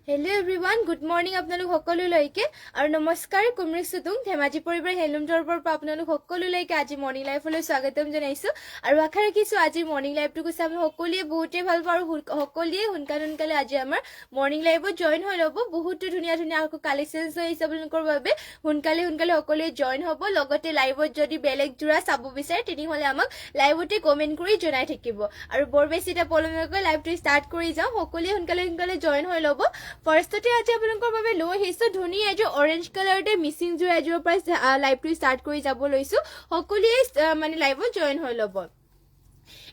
Hello everyone, good morning আপোনালোক সকলোলৈকে আৰু নমস্কাৰ কুমৰি সুতুং ধেমাজি পৰিবাৰ হেলুম জৰবৰ পৰা আপোনালোক সকলোলৈকে আজি মৰ্নিং লাইফলৈ স্বাগতম জনাইছো আৰু আশা ৰাখিছো আজি মৰ্নিং লাইফটো কৈছে আমি সকলোৱে বহুতে ভাল পাওঁ সকলোৱে সোনকালে আজি আমাৰ মৰ্নিং লাইফত জয়েন হৈ ল'ব বহুত ধুনীয়া কালেকচনছ হৈ আহিছে আপোনালোকৰ বাবে সোনকালে সকলোৱে জয়েন হ'ব লগতে লাইভত যদি বেলেগ জোৰা চাব বিচাৰে তেনেহ'লে আমাক লাইভতে কমেন্ট কৰি জনাই থাকিব আৰু বৰ বেছি এটা পলম নকৰি লাইভটো ষ্টাৰ্ট কৰি যাওঁ সকলোৱে সোনকালে জয়েন হৈ ল'ব ফাৰ্ষ্টতে আজি আপোনালোকৰ বাবে লৈ আহিছো ধুনীয়া এযোৰ অৰেঞ্জ কালাৰতে মিচিং জোৰ এযোৰৰ পৰা লাইভটো ষ্টাৰ্ট কৰি যাব লৈছো সকলোৱে মানে লাইভত জয়েন হৈ ল'ব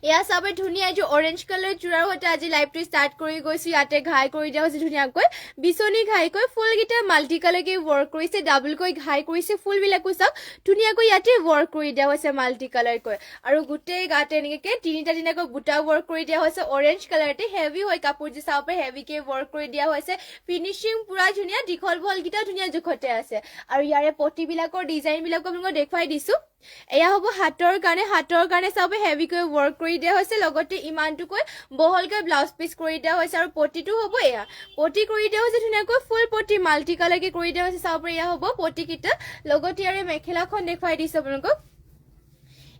এয়া চাবে ধুনীয়া এযোৰ অৰেঞ্জ কালাৰ জোৰাৰ সৈতে আজি লাইভটো ষ্টাৰ্ট কৰি গৈছো ইয়াতে ঘাই কৰি দিয়া হৈছে ধুনীয়াকৈ বিচনী ঘাইকৈ ফুলকেইটা মাল্টি কালাৰকে ৱৰ্ক কৰিছে ডাবলকৈ ঘাই কৰিছে ফুলবিলাকো চাওক ধুনীয়াকৈ ইয়াতে ৱৰ্ক কৰি দিয়া হৈছে মাল্টি কালাৰকৈ আৰু গোটেই গাতে এনেকৈ তিনিটাকৈ বুটা ৱৰ্ক কৰি দিয়া হৈছে অৰেঞ্জ কালাৰতে হেভি হয় কাপোৰ যে চাব পাৰে হেভিকে ৱৰ্ক কৰি দিয়া হৈছে ফিনিচিং পুৰা ধুনীয়া দীঘল বলকেইটা ধুনীয়া জোখতে আছে আৰু ইয়াৰে পটিবিলাকৰ ডিজাইনবিলাকো আপোনালোকক দেখুৱাই দিছো এয়া হ'ব হাতৰ কাৰণে চাব হেভিকৈ ৱৰ্ক কৰি দিয়া হৈছে লগতে ইমানটোকৈ বহলকৈ ব্লাউজ পিচ কৰি দিয়া হৈছে আৰু পটিটো হ'ব এয়া পটি কৰি দিয়া হৈছে ধুনীয়াকৈ ফুল পটি মাল্টি কালাৰকে কৰি দিয়া হৈছে চাব পাৰে এয়া হ'ব পটিকেইটা লগতে ইয়াৰে মেখেলাখন দেখুৱাই দিছো আপোনালোকক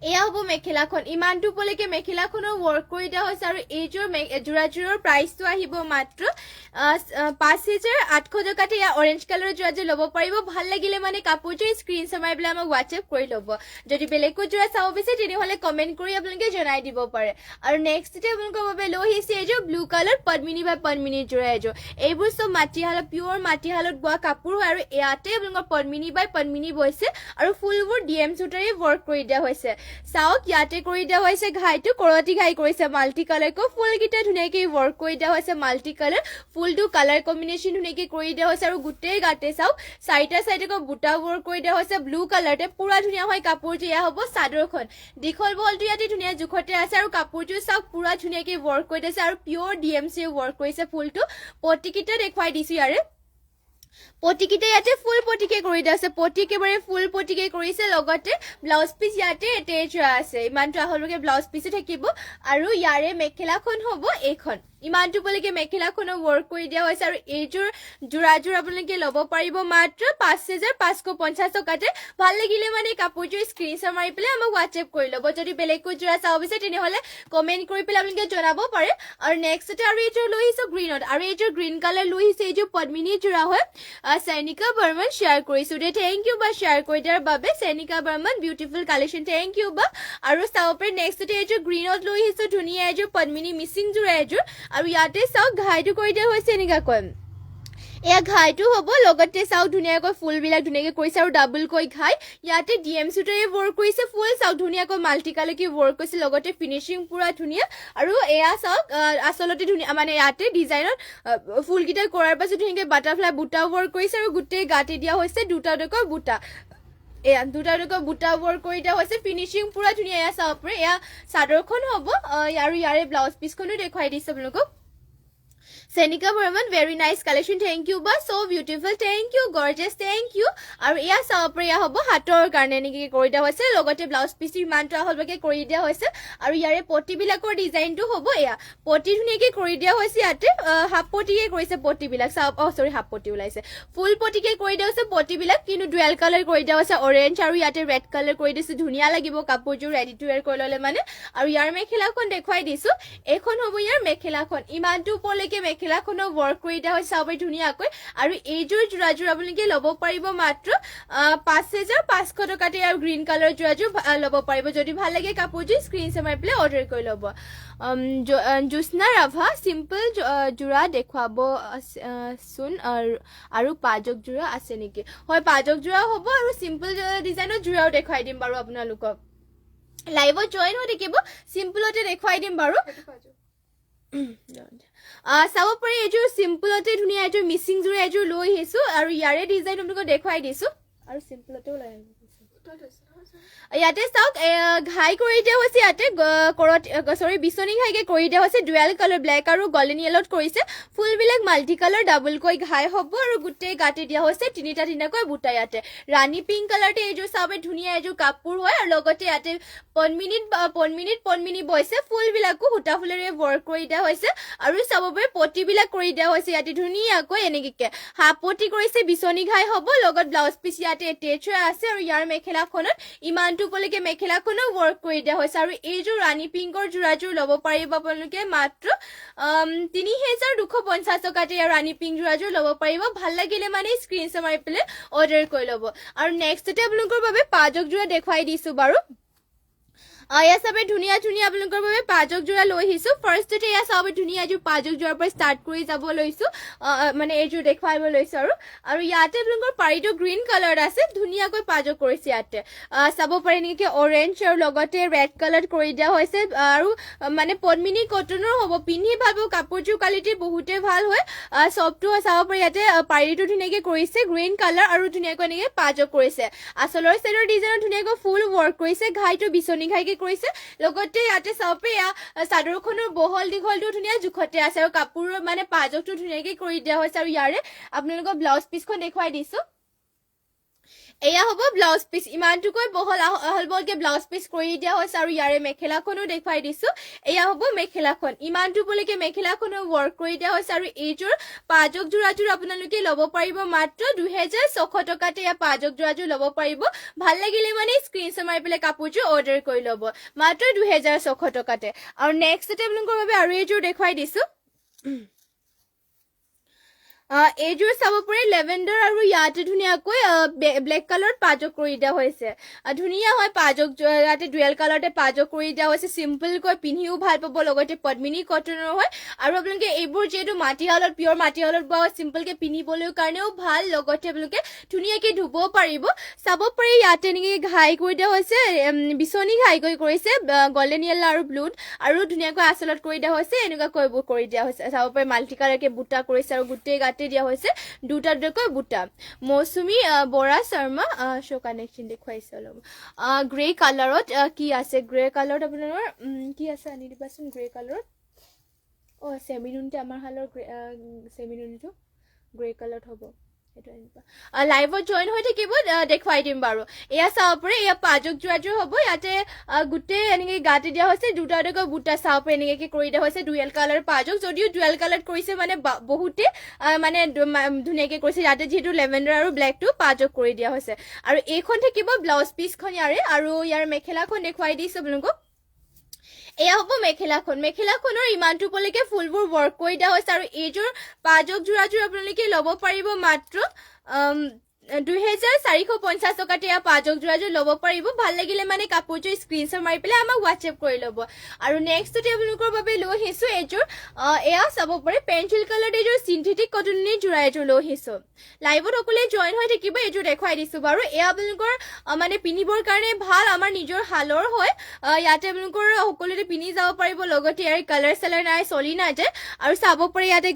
এয়া হ'ব মেখেলাখন ইমানটো পলৈকে মেখেলাখনৰ ৱৰ্ক কৰি দিয়া হৈছে আৰু এইযোৰ জোৰাযোৰৰ প্ৰাইচটো আহিব মাত্ৰ 5,800 টকাতে এয়া অৰেঞ্জ কালাৰৰ জোৰাযোৰ ল'ব পাৰিব ভাল লাগিলে মানে কাপোৰযোৰ স্ক্ৰীনশ্বট মাৰি পেলাই আমাক হোৱাটছএপ কৰি ল'ব যদি বেলেগকৈ জোৰা চাব বিচাৰে তেনেহ'লে কমেণ্ট কৰি আপোনালোকে জনাই দিব পাৰে আৰু নেক্সটতে আপোনালোকৰ বাবে লৈ আহিছে এইযোৰ ব্লু কালাৰ পদ্মিনী বাই পদ্মিনী জোৰা এযোৰ এইবোৰ চব মাটিশালত পিয়ৰ মাটিশালত বোৱা কাপোৰ হয় আৰু ইয়াতে আপোনালোকৰ পদ্মিনী বাই পদ্মিনী বৈছে আৰু ফুলবোৰ ডিএম সূতাৰে ৱৰ্ক কৰি দিয়া হৈছে চাওক ইয়াতে কৰি দিয়া হৈছে ঘাইটো কৰতি ঘাই কৰিছে মাল্টি কালাৰকৈ ফুলকেইটা ধুনীয়াকৈ ৱৰ্ক কৰি দিয়া হৈছে মাল্টি কালাৰ ফুলটো কালাৰ কম্বিনেশ্যন ধুনীয়াকৈ কৰি দিয়া হৈছে আৰু গোটেই গাতে চাওক চাইডকৈ বুটা ৱৰ্ক কৰি দিয়া হৈছে ব্লু কালাৰতে পুৰা ধুনীয়া হয় কাপোৰটো এয়া হ'ব চাদৰখন দীঘল বলটো ইয়াতে ধুনীয়া জোখতে আছে আৰু কাপোৰটো চাওক পুৰা ধুনীয়াকৈ ৱৰ্ক কৰি দিছে আৰু পিয়ৰ ডিএমচি ৱৰ্ক কৰিছে ফুলটো পটিকেইটা দেখুৱাই দিছো ইয়াৰে পটিকেইটা ইয়াতে ফুল পটিকে কৰি দিয়া আছে পটি একেবাৰে ফুল পটিকে কৰিছে লগতে ব্লাউজ পিচ ইয়াতে এটেচ আছে ইমানটো আহলকে ব্লাউজ পিচো থাকিব আৰু ইয়াৰে মেখেলাখন হ'ব এইখন ইমানটো পলৈকে মেখেলাখনৰ ৱৰ্ক কৰি দিয়া হৈছে আৰু এইযোৰ জোৰাযোৰ আপোনালোকে ল'ব পাৰিব মাত্ৰ 5,550 টকাতে ভাল লাগিলে মানে কাপোৰযোৰ স্ক্ৰীনশ্বট মাৰি পেলাই আমাক হোৱাটছএপ কৰি ল'ব যদি বেলেগকৈ জোৰা চাব বিচাৰে তেনেহ'লে কমেণ্ট কৰি পেলাই আপোনালোকে জনাব পাৰে আৰু নেক্সটতে আৰু এইযোৰ লৈ আহিছোঁ গ্ৰীণত আৰু এইযোৰ গ্ৰীণ কালাৰ লৈ আহিছে এইযোৰ পদ্মিনী জোৰা হয় সৈনিকা বৰ্মন শ্বেয়াৰ কৰিছোঁ দে থেংক ইউ বা শ্বেয়াৰ কৰি দিয়াৰ বাবে Sainika Barman beautiful collection thank you বা আৰু চাব পাৰে নেক্সটতে এইযোৰ গ্ৰীণত লৈ আহিছোঁ ধুনীয়া এইযোৰ পদ্মিনী মিচিং জোৰা এযোৰ আৰু ইয়াতে চাওক ঘাইটো কৰি দিয়া হৈছে এনেকুৱাকৈ এয়া ঘাইটো হ'ব লগতে চাওক ধুনীয়াকৈ ফুলবিলাক ধুনীয়াকৈ কৰিছে আৰু ডাবলকৈ ঘাই ইয়াতে ডিএম সূতাৰে ৱৰ্ক কৰিছে ফুল চাওক ধুনীয়াকৈ মাল্টি কালাৰকে ৱৰ্ক কৰিছে লগতে ফিনিচিং পুৰা ধুনীয়া আৰু এয়া চাওক আচলতে ধুনীয়া মানে ইয়াতে ডিজাইনত ফুলকেইটা কৰাৰ পাছত ধুনীয়াকৈ বাটাৰফ্লাই বুটা ৱৰ্ক কৰিছে আৰু গোটেই গাতে দিয়া হৈছে দুটাকৈ বুটা এয়া দুটাকৈ বুটা ৱৰ্ক কৰি দিয়া হৈছে ফিনিচিং পুৰা ধুনীয়া এয়া চাব পাৰে এয়া চাদৰখন হ'ব আৰু ইয়াৰে ব্লাউজ পিচখনো দেখুৱাই দিছে আপোনালোকক Sainika Barman very nice collection thank you বা so' beautiful thank you gorgeous thank you আৰু এয়া চাব পাৰে এয়া হ'ব হাতৰ কাৰণে এনেকৈ কৰি দিয়া হৈছে লগতে ব্লাউজ পিচটো ইমানটো আহলভাৱে কৰি দিয়া হৈছে আৰু ইয়াৰে পটিবিলাকৰ ডিজাইনটো হ'ব এয়া পটি ধুনীয়াকৈ কৰি দিয়া হৈছে ইয়াতে হাফ পটিকে কৰিছে পটিবিলাক চাওক হাফ পটি ওলাইছে ফুল পটিকে কৰি দিয়া হৈছে পটিবিলাক কিন্তু ডুৱেল কালাৰ কৰি দিয়া হৈছে অৰেঞ্জ আৰু ইয়াতে ৰেড কালাৰ কৰি দিছে ধুনীয়া লাগিব কাপোৰযোৰ ৰেডি টু ৱেৰ কৰি ল'লে মানে আৰু ইয়াৰ মেখেলাখন দেখুৱাই দিছো এইখন হ'ব ইয়াৰ মেখেলাখন ইমানটো ওপৰলৈকে মেখেলাখনৰ ৱৰ্ক কৰি দিয়া হৈছে চাব ধুনীয়াকৈ আৰু এইযোৰ জোৰাযোৰ আপোনালোকে ল'ব পাৰিব মাত্ৰ 5,500 টকাতে আৰু গ্ৰীণ কালাৰ জোৰাযোৰ ল'ব পাৰিব যদি ভাল লাগে কাপোৰযোৰ স্ক্ৰীনশ্বট মাৰি পেলাই অৰ্ডাৰ কৰি ল'ব জ্যোৎস্না ৰাভা চিম্পল জোৰা দেখুৱাব চোন আৰু পাজক জোৰা আছে নেকি হয় পাজক জোৰা হ'ব আৰু চিম্পল ডিজাইনৰ জোৰাও দেখুৱাই দিম বাৰু আপোনালোকক লাইভত জইন হৈ থাকিব চিম্পলতে দেখুৱাই দিম বাৰু চাব পাৰি এইযোৰ চিম্পলতে ধুনীয়া এইযোৰ মিচিং জোৰা এযোৰ লৈ আহিছো আৰু ইয়াৰে ডিজাইন আপোনালোকক দেখুৱাই দিছো আৰু চিম্পলতেও লৈ আহিছো ইয়াতে চাওক ঘাই কৰি দিয়া হৈছে ইয়াতে সৰি বিচনী ঘাইকে কৰি দিয়া হৈছে ডুৱেল কালাৰ ব্লেক আৰু গল্ডেন য়েলত কৰিছে ফুলবিলাক মাল্টি কালাৰ ডাবলকৈ ঘাই হ'ব আৰু গোটেই গাঁঠি দিয়া হৈছে তিনিটাকৈ বুটা ইয়াতে ৰাণী পিংক কালাৰতে এইযোৰ চাবে ধুনীয়া এইযোৰ কাপোৰ হয় আৰু লগতে ইয়াতে পনমিনিট বৈছে ফুলবিলাকো সূতা ফুলেৰে ৱৰ্ক কৰি দিয়া হৈছে আৰু চাব পাৰে পটিবিলাক কৰি দিয়া হৈছে ইয়াতে ধুনীয়াকৈ এনেকৈ হাফ পটি কৰিছে বিচনী ঘাই হ'ব লগত ব্লাউজ পিচ ইয়াতে এটেচ হৈ আছে আৰু ইয়াৰ মেখেলাখনত ইমানটো পলৈকে মেখেলাখনো ৱৰ্ক কৰি দিয়া হৈছে আৰু এইযোৰ ৰাণী পিংকৰ যোৰাযোৰ ল'ব পাৰিব আপোনালোকে মাত্ৰ ৩,২৫০ টকাতে ইয়াৰ ৰাণী পিংক যোৰাযোৰ ল'ব পাৰিব ভাল লাগিলে মানে স্ক্ৰীনশ্বট মাৰি পেলাই অৰ্ডাৰ কৰি ল'ব আৰু নেক্সটতে আপোনালোকৰ বাবে পাজক যোৰা দেখুৱাই দিছোঁ বাৰু এয়া চাবে ধুনীয়া আপোনালোকৰ বাবে পাজক যোৰা লৈ আহিছোঁ ফাৰ্ষ্টতে এয়া চাবে ধুনীয়া এযোৰ পাজক যোৰাৰ পৰা ষ্টাৰ্ট কৰি যাব লৈছোঁ মানে এইযোৰ দেখুৱাব লৈছোঁ আৰু ইয়াতে আপোনালোকৰ পাৰিটো গ্ৰীণ কালাৰ আছে ধুনীয়াকৈ পাজক কৰিছে ইয়াতে চাব পাৰে নেকি অৰেঞ্জ আৰু লগতে ৰেড কালাৰ কৰি দিয়া হৈছে আৰু মানে পদ্মিনী কটনৰ হ'ব পিন্ধি ভাল পাব কাপোৰযোৰ কোৱালিটি বহুতে ভাল হয় চবটো চাব পাৰে ইয়াতে পাৰিটো ধুনীয়াকৈ কৰিছে গ্ৰীণ কালাৰ আৰু ধুনীয়াকৈ এনেকৈ পাজক কৰিছে আচলৰ চাইডৰ ডিজাইনত ধুনীয়াকৈ ফুল ৱৰ্ক কৰিছে ঘাইটো বিচনী ঘাইকে কৰিছে লগতে ইয়াতে চাব এয়া চাদৰখনৰ বহল দীঘলটো ধুনীয়া জোখতে আছে আৰু কাপোৰৰ মানে পাজকটো ধুনীয়াকৈ কৰি দিয়া হৈছে আৰু ইয়াৰে আপোনালোকক ব্লাউজ পিচখন দেখুৱাই দিছোঁ এয়া হ'ব ব্লাউজ পিচ ইমানটোকৈ বহল বহলকে ব্লাউজ পিচ কৰি দিয়া হৈছে আৰু ইয়াৰে মেখেলাখনো দেখুৱাই দিছোঁ এয়া হ'ব মেখেলাখন ইমানটো পলৈকে মেখেলাখনো ৱৰ্ক কৰি দিয়া হৈছে আৰু এইযোৰ পাজক যোৰাযোৰ আপোনালোকে ল'ব পাৰিব মাত্ৰ ২,৬০০ টকাতে এয়া পাজক যোৰাযোৰ ল'ব পাৰিব ভাল লাগিলে মানে স্ক্ৰীনশ্বট মাৰি পেলাই কাপোৰযোৰ অৰ্ডাৰ কৰি ল'ব মাত্ৰ ২,৬০০ টকাতে আৰু নেক্সটতে আপোনালোকৰ বাবে আৰু এইযোৰ দেখুৱাই দিছোঁ এইযোৰ চাব পাৰে লেভেণ্ডাৰ আৰু ইয়াতে ধুনীয়াকৈ ব্লেক কালাৰত পাজক কৰি দিয়া হৈছে ধুনীয়া হয় পাজক ইয়াতে ডুৱেল কালাৰতে পাজক কৰি দিয়া হৈছে চিম্পলকৈ পিন্ধিও ভাল পাব লগতে পদ্মিনী কটনৰ হয় আৰু আপোনালোকে এইবোৰ যিহেতু মাটিশালত পিয়ৰ মাটিশালত বোৱা চিম্পলকৈ পিন্ধিবলৈ কাৰণেও ভাল লগতে আপোনালোকে ধুনীয়াকৈ ধুব পাৰিব চাব পাৰি ইয়াতে এনেকৈ ঘাই কৰি দিয়া হৈছে বিচনী ঘাইকৈ কৰিছে গল্ডেন য়েল্লো আৰু ব্লুত আৰু ধুনীয়াকৈ আচলত কৰি দিয়া হৈছে এনেকুৱাকৈ এইবোৰ কৰি দিয়া হৈছে চাব পাৰি মাল্টি কালাৰকৈ বুটা কৰিছে আৰু গোটেই দিয়া হৈছে দুটাকৈ বুটা মৌচুমী বৰা শৰ্মা শ্ব' কানেকশ্যন দেখুৱাইছে অলপ গ্ৰে কালাৰত কি আছে গ্ৰে কালাৰত আপোনালোকৰ কি আছে আনি দিবাচোন গ্ৰে কালাৰত চেমিনুনটো আমাৰ হালৰ চেমিনুনটো গ্ৰে কালাৰত হ'ব লাইভত জইন হৈ থাকিব দেখুৱাই দিম বাৰু এয়া চাব পাৰে এয়া পাজক যোৰাযোৰ হ'ব ইয়াতে গোটেই এনেকৈ গাঁঠি দিয়া হৈছে দুটাকৈ বুটা চাব পাৰে এনেকৈ কৰি দিয়া হৈছে ডুৱেল কালাৰ পাজক যদিও ডুৱেল কালাৰত কৰিছে মানে বহুতে মানে ধুনীয়াকৈ কৰিছে ইয়াতে যিহেতু লেভেণ্ডাৰ আৰু ব্লেকটো পাজক কৰি দিয়া হৈছে আৰু এইখন থাকিব ব্লাউজ পিচখন ইয়াৰে আৰু ইয়াৰ মেখেলাখন দেখুৱাই দিছোঁ আপোনালোকক এয়া হ'ব মেখেলাখনৰ ইমানটো পলৈকে ফুলবোৰ ৱৰ্ক কৰি দিয়া হৈছে আৰু এইযোৰ পাজক যোৰাযোৰ আপোনালোকে ল'ব পাৰিব মাত্ৰ ২,৪৫০ টকাতে এয়া পাজক যোৰাযোৰ ল'ব পাৰিব ভাল লাগিলে মানে কাপোৰযোৰ স্ক্ৰীনশ্বট মাৰি পেলাই আমাক হোৱাটছএপ কৰি ল'ব আৰু নেক্সটতে আপোনালোকৰ বাবে লৈ আহিছোঁ এইযোৰ এয়া চাব পাৰে পেঞ্চিল কালাৰত এইযোৰ চিন্থেটিক কটনৰ যোৰা এযোৰ লৈ আহিছোঁ লাইভত সকলোৱে জইন হৈ থাকিব এইযোৰ দেখুৱাই দিছোঁ বাৰু এয়া আপোনালোকৰ মানে পিন্ধিবৰ কাৰণে ভাল আমাৰ নিজৰ শালৰ হয় ইয়াতে আপোনালোকৰ সকলোতে পিন্ধি যাব পাৰিব লগতে ইয়াৰ কালাৰ চালাৰ নাই চলি নাযায় আৰু চাব পাৰে ইয়াতে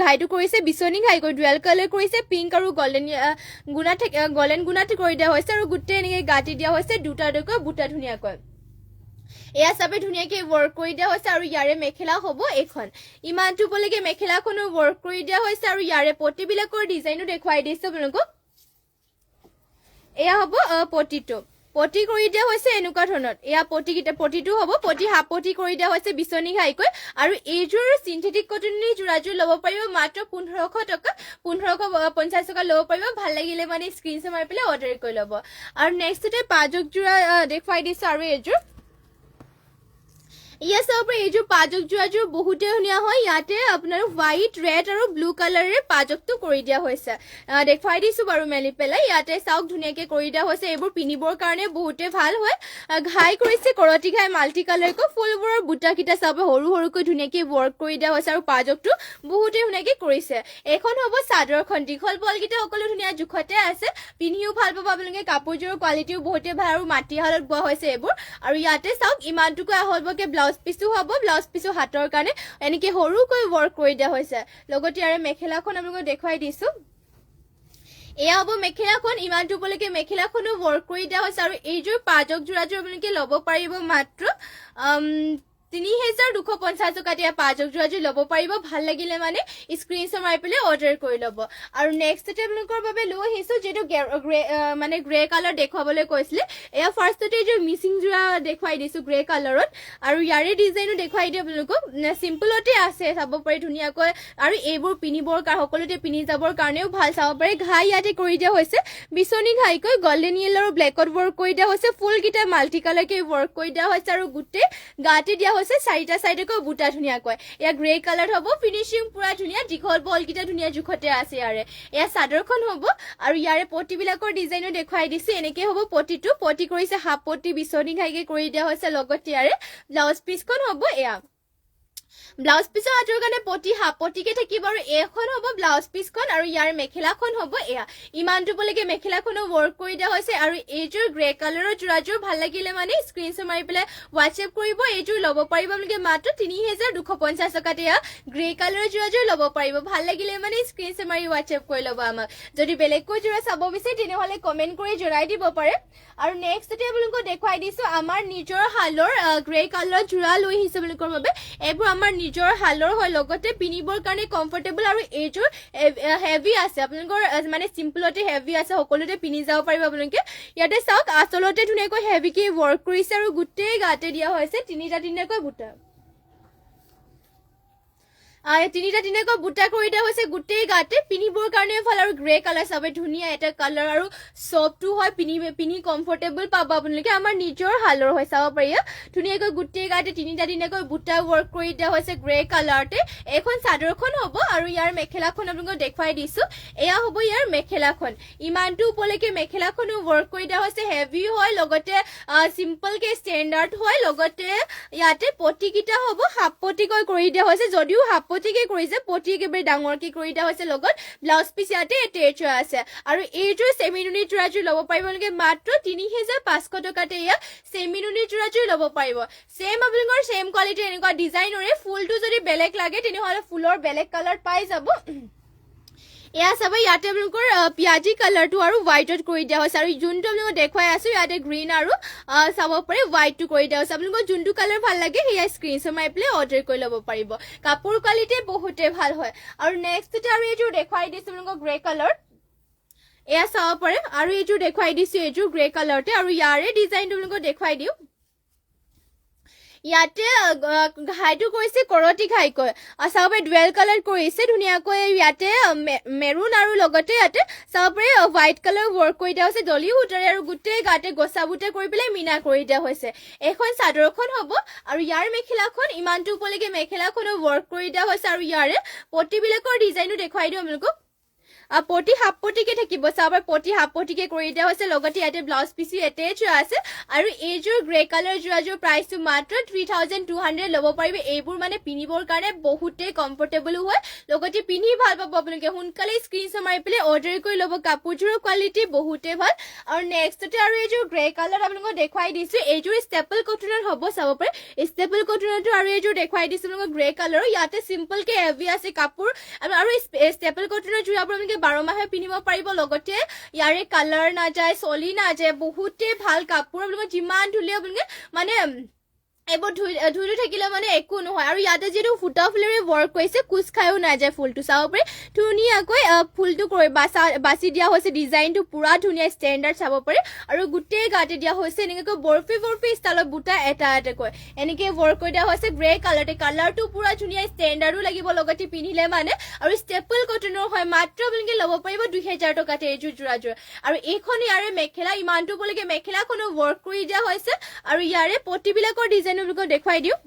ঘাইটো কৰিছে বিচনী ঘাই কৰি ডুৱেল কালাৰ কৰিছে পিংক আৰু গল্ডেন গুণাত কৰি দিয়া হৈছে আৰু গোটেই এনেকৈ গাঁঠি দিয়া হৈছে দুটাকৈ বুটা ধুনীয়াকৈ এয়া চাবে ধুনীয়াকৈ ৱৰ্ক কৰি দিয়া হৈছে আৰু ইয়াৰে মেখেলা হ'ব এইখন ইমানটো পলৈকে মেখেলাখনো ৱৰ্ক কৰি দিয়া হৈছে আৰু ইয়াৰে পটিবিলাকৰ ডিজাইনো দেখুৱাই দিছোঁ আপোনালোকক এয়া হ'ব পটি কৰি দিয়া হৈছে এনেকুৱা ধৰণৰ এয়া পটিটো হ'ব পটি হাফ পটি কৰি দিয়া হৈছে বিচনী ঘাইকৈ আৰু এইযোৰ চিন্থেটিক কটনৰ যোৰাযোৰ ল'ব পাৰিব মাত্ৰ ১৫০০ টকা ১৫৫০ টকা ল'ব পাৰিব ভাল লাগিলে মানে স্ক্ৰীনশ্বট মাৰি পেলাই অৰ্ডাৰ কৰি ল'ব আৰু নেক্সটতে পাজক যোৰা দেখুৱাই দিছোঁ আৰু এইযোৰ ইয়া চাব পাৰে এইযোৰ পাজক যোৰাযোৰ বহুতে ধুনীয়া হয় ইয়াতে আপোনাৰ হোৱাইট ৰেড আৰু ব্লু কালাৰেৰে পাজকটো কৰি দিয়া হৈছে দেখুৱাই দিছোঁ বাৰু মেলি পেলাই ইয়াতে চাওক ধুনীয়াকৈ কৰি দিয়া হৈছে এইবোৰ পিন্ধিবৰ কাৰণে বহুতে ভাল হয় ঘাই কৰিছে কৰতি ঘাই মাল্টি কালাৰকৈ ফুলবোৰৰ বুটাকেইটা চাব সৰুকৈ ধুনীয়াকৈ ৱৰ্ক কৰি দিয়া হৈছে আৰু পাজকটো বহুতে ধুনীয়াকৈ কৰিছে এইখন হ'ব চাদৰখন দীঘল বলকেইটা সকলো ধুনীয়া জোখতে আছে পিন্ধিও ভাল পাব আপোনালোকে কাপোৰযোৰৰ কোৱালিটিও বহুতে ভাল আৰু মাটিশালত বোৱা হৈছে এইবোৰ আৰু ইয়াতে চাওক ইমানটোকৈ আহলবকৈ ব্লাউজ পিচো হ'ব ব্লাউজ পিচো হাতৰ কাৰণে এনেকৈ সৰুকৈ ৱৰ্ক কৰি দিয়া হৈছে লগতে ইয়াৰে মেখেলাখন আপোনালোকক দেখুৱাই দিছোঁ এয়া হ'ব মেখেলাখন ইমানটো উপলৈকে মেখেলাখনো ৱৰ্ক কৰি দিয়া হৈছে আৰু এইযোৰ পাজক যোৰাযোৰ আপোনালোকে ল'ব পাৰিব মাত্ৰ ৩,২৫০ টকাত এয়া পাজক যোৰাযোৰ ল'ব পাৰিব ভাল লাগিলে মানে স্ক্ৰীনশ্বট মাৰি পেলাই অৰ্ডাৰ কৰি ল'ব আৰু নেক্সটতে আপোনালোকৰ বাবে লৈ আহিছোঁ যিটো মানে গ্ৰে কালাৰ দেখুৱাবলৈ কৈছিলে এয়া ফাৰ্ষ্টতে এইযোৰ মিচিং যোৰা দেখুৱাই দিছোঁ গ্ৰে কালাৰত আৰু ইয়াৰে ডিজাইনো দেখুৱাই দিওঁ আপোনালোকক চিম্পলতে আছে চাব পাৰি ধুনীয়াকৈ আৰু এইবোৰ পিন্ধিবৰ সকলোতে পিন্ধি যাবৰ কাৰণেও ভাল চাব পাৰি ঘাই ইয়াতে কৰি দিয়া হৈছে বিচনী ঘাইকৈ গল্ডেন য়েলো আৰু ব্লেকত ৱৰ্ক কৰি দিয়া হৈছে ফুলকেইটা মাল্টি কালাৰকৈ ৱৰ্ক কৰি দিয়া হৈছে আৰু গোটেই গাতে দিয়া হৈছে চাৰিটা চাইডকৈ বুটা ধুনীয়াকৈ এয়া গ্ৰে কালাৰ হ'ব ফিনিচিং পুৰা ধুনীয়া দীঘল বলকেইটা ধুনীয়া জোখতে আছে ইয়াৰে এয়া চাদৰখন হ'ব আৰু ইয়াৰে পটিবিলাকৰ ডিজাইনো দেখুৱাই দিছে এনেকৈ হ'ব পটিটো পটি কৰিছে হাফ পটি বিচনী ঘাইকৈ কৰি দিয়া হৈছে লগতে ইয়াৰে ব্লাউজ পিচখন হ'ব এয়া ব্লাউজ পিছৰ হাতৰ কাৰণে পটি হাফ পটিকে থাকিব আৰু এখন হ'ব ব্লাউজ পিচখন আৰু ইয়াৰ মেখেলাখন হ'ব এয়া ইমানটো উপলৈকে মেখেলাখনো ৱৰ্ক কৰি দিয়া হৈছে আৰু এইযোৰ গ্ৰে কালাৰৰ যোৰাযোৰ ভাল লাগিলে মানে স্ক্ৰীনশ্বট মাৰি পেলাই হোৱাটছএপ কৰিব এইযোৰ ল'ব পাৰিব আপোনালোকে মাত্ৰ ৩,২৫০ টকাত এয়া গ্ৰে কালাৰৰ যোৰাযোৰ ল'ব পাৰিব ভাল লাগিলে মানে স্ক্ৰীনশ্বট মাৰি হোৱাটছএপ কৰি ল'ব আমাক যদি বেলেগকৈ যোৰা চাব বিচাৰে তেনেহ'লে কমেণ্ট কৰি জনাই দিব পাৰে আৰু নেক্সটতে আপোনালোকক দেখুৱাই দিছোঁ আমাৰ নিজৰ হালৰ গ্ৰে কালাৰৰ যোৰা লৈ আহিছে আপোনালোকৰ বাবে এইবোৰ আমাৰ নিজৰ হালৰ হয় লগতে পিন্ধিবৰ কাৰণে কমফৰ্টেবল আৰু এইযোৰ হেভি আছে আপোনালোকৰ মানে চিম্পলতে হেভি আছে সকলোতে পিন্ধি যাব পাৰিব আপোনালোকে ইয়াতে চাওক আচলতে ধুনীয়াকৈ হেভিকে ৱৰ্ক কৰিছে আৰু গোটেই গাতে দিয়া হৈছে তিনিটাকৈ বুটা তিনিটাকৈ বুটা কৰি দিয়া হৈছে গোটেই গাতে পিন্ধিবৰ কাৰণে ভাল আৰু গ্ৰে কালাৰ চাবে ধুনীয়া এটা কালাৰ আৰু চফ্টটো হয় পিন্ধি কমফৰ্টেবল পাব আপোনালোকে আমাৰ নিজৰ হালৰ হয় চাব পাৰি ধুনীয়াকৈ গোটেই গাতে তিনিটাকৈ বুটা ৱৰ্ক কৰি দিয়া হৈছে গ্ৰে কালাৰতে এখন চাদৰখন হ'ব আৰু ইয়াৰ মেখেলাখন আপোনালোকক দেখুৱাই দিছোঁ এয়া হ'ব ইয়াৰ মেখেলাখন ইমানটো উপলৈকে মেখেলাখনো ৱৰ্ক কৰি দিয়া হৈছে হেভি হয় লগতে চিম্পলকে ষ্টেণ্ডাৰ্ড হয় লগতে ইয়াতে পটিকেইটা হ'ব হাফ পটিকৈ কৰি দিয়া হৈছে যদিও হাফ পটিকে কৰিছে পটি একেবাৰে ডাঙৰকে কৰি দিয়া হৈছে লগত ব্লাউজ পিচ ইয়াতে এটেচ হৈ আছে আৰু এইযোৰ চেমিনুনি যোৰাযোৰ ল'ব পাৰিব আপোনালোকে মাত্ৰ ৩,৫০০ টকাতে এয়া চেমিনুনি যোৰাযোৰ ল'ব পাৰিব চেম আপোনালোকৰ চেম কোৱালিটিৰ এনেকুৱা ডিজাইনৰে ফুলটো যদি বেলেগ লাগে তেনেহ'লে ফুলৰ বেলেগ কালাৰ পাই যাব এয়া চাব ইয়াতে আপোনালোকৰ পিয়াজি কালাৰটো আৰু হোৱাইটত কৰি দিয়া হৈছে আৰু যোনটো আপোনালোকক দেখুৱাই আছোঁ ইয়াতে গ্ৰীণ আৰু চাব পাৰে হোৱাইটটো কৰি দিয়া হৈছে আপোনালোকৰ যোনটো কালাৰ ভাল লাগে সেয়া স্ক্ৰীনশ্বট মাৰি পেলাই অৰ্ডাৰ কৰি ল'ব পাৰিব কাপোৰ কোৱালিটি বহুতে ভাল হয় আৰু নেক্সটতে আৰু এইযোৰ দেখুৱাই দিছোঁ আপোনালোকক গ্ৰে কালাৰ এয়া চাব পাৰে আৰু এইযোৰ দেখুৱাই দিছোঁ এইযোৰ গ্ৰে কালাৰতে আৰু ইয়াৰে ডিজাইনটো আপোনালোকক দেখুৱাই দিওঁ ইয়াতে ঘাইটো কৰিছে কৰতি ঘাইকৈ চাব পাৰে ডুৱেল কালাৰ কৰিছে ধুনীয়াকৈ ইয়াতে মেৰুন আৰু লগতে ইয়াতে চাব পাৰে হোৱাইট কালাৰ ৱৰ্ক কৰি দিয়া হৈছে দলি সূতাৰে আৰু গোটেই গাতে গছা বুটা কৰি পেলাই মিনা কৰি দিয়া হৈছে এখন চাদৰখন হ'ব আৰু ইয়াৰ মেখেলাখন ইমানটো উপলৈকে মেখেলাখনো ৱৰ্ক কৰি দিয়া হৈছে আৰু ইয়াৰে পটিবিলাকৰ ডিজাইনো দেখুৱাই দিওঁ আপোনালোকক পটি হাফ পটিকে থাকিব চাব পটি হাফ পটিকে কৰি দিয়া হৈছে লগতে ইয়াতে ব্লাউজ পিচি এটেচ হৈ আছে আৰু এইযোৰ গ্ৰে কালাৰ যোৰাযোৰ প্ৰাইচটো মাত্ৰ 3,200 ল'ব পাৰিব এইবোৰ মানে পিন্ধিবৰ কাৰণে বহুতেই কমফৰ্টেবলো হয় লগতে পিন্ধি ভাল পাব আপোনালোকে সোনকালে স্ক্ৰীনশ্বট মাৰি পেলাই অৰ্ডাৰ কৰি ল'ব কাপোৰযোৰৰ কোৱালিটি বহুতেই ভাল আৰু নেক্সটতে আৰু এইযোৰ গ্ৰে কালাৰ আপোনালোকক দেখুৱাই দিছোঁ এইযোৰ ষ্টেপল কটনৰ হ'ব চাব পাৰে ষ্টেপল কটনতো আৰু এইযোৰ দেখুৱাই দিছোঁ আপোনালোকক গ্ৰে কালাৰৰ ইয়াতে চিম্পলকে হেভি আছে কাপোৰ আৰু ষ্টেপল কটনৰ যোৰাবোৰ আপোনালোকে 12 মাহে পিন্ধিব পাৰিব লগতে ইয়াৰে কালাৰ নাযায় চলি নাযায় বহুতে ভাল কাপোৰ আপোনালোকে যিমান ধুলে আপোনালোকে মানে এইবোৰ ধুই থাকিলে মানে একো নহয় আৰু ইয়াতে যিটো ফুটা ফুলেৰে ৱৰ্ক কৰিছে কোচ খায়ো নাযায় ফুলটো চাব পাৰি ধুনীয়াকৈ ফুলটো কৰি বাছি দিয়া হৈছে ডিজাইনটো পুৰা ধুনীয়া ষ্টেণ্ডাৰ্ড চাব পাৰি আৰু গোটেই গাতে দিয়া হৈছে এনেকৈ বৰফি ষ্টাইলত বুটা এটাকৈ এনেকৈ ৱৰ্ক কৰি দিয়া হৈছে গ্ৰে কালাৰটো পুৰা ধুনীয়া ষ্টেণ্ডাৰ্ডো লাগিব লগতে পিন্ধিলে মানে আৰু ষ্টেপল কটনৰ হয় মাত্ৰ আপোনালোকে ল'ব পাৰিব 2,000 টকাতে এইযোৰ যোৰাযোৰ আৰু এইখন ইয়াৰে মেখেলা ইমানটো উপলৈকে মেখেলাখনো ৱৰ্ক কৰি দিয়া হৈছে আৰু ইয়াৰে পটিবিলাকৰ ডিজাইন দেখুৱাই দিওঁ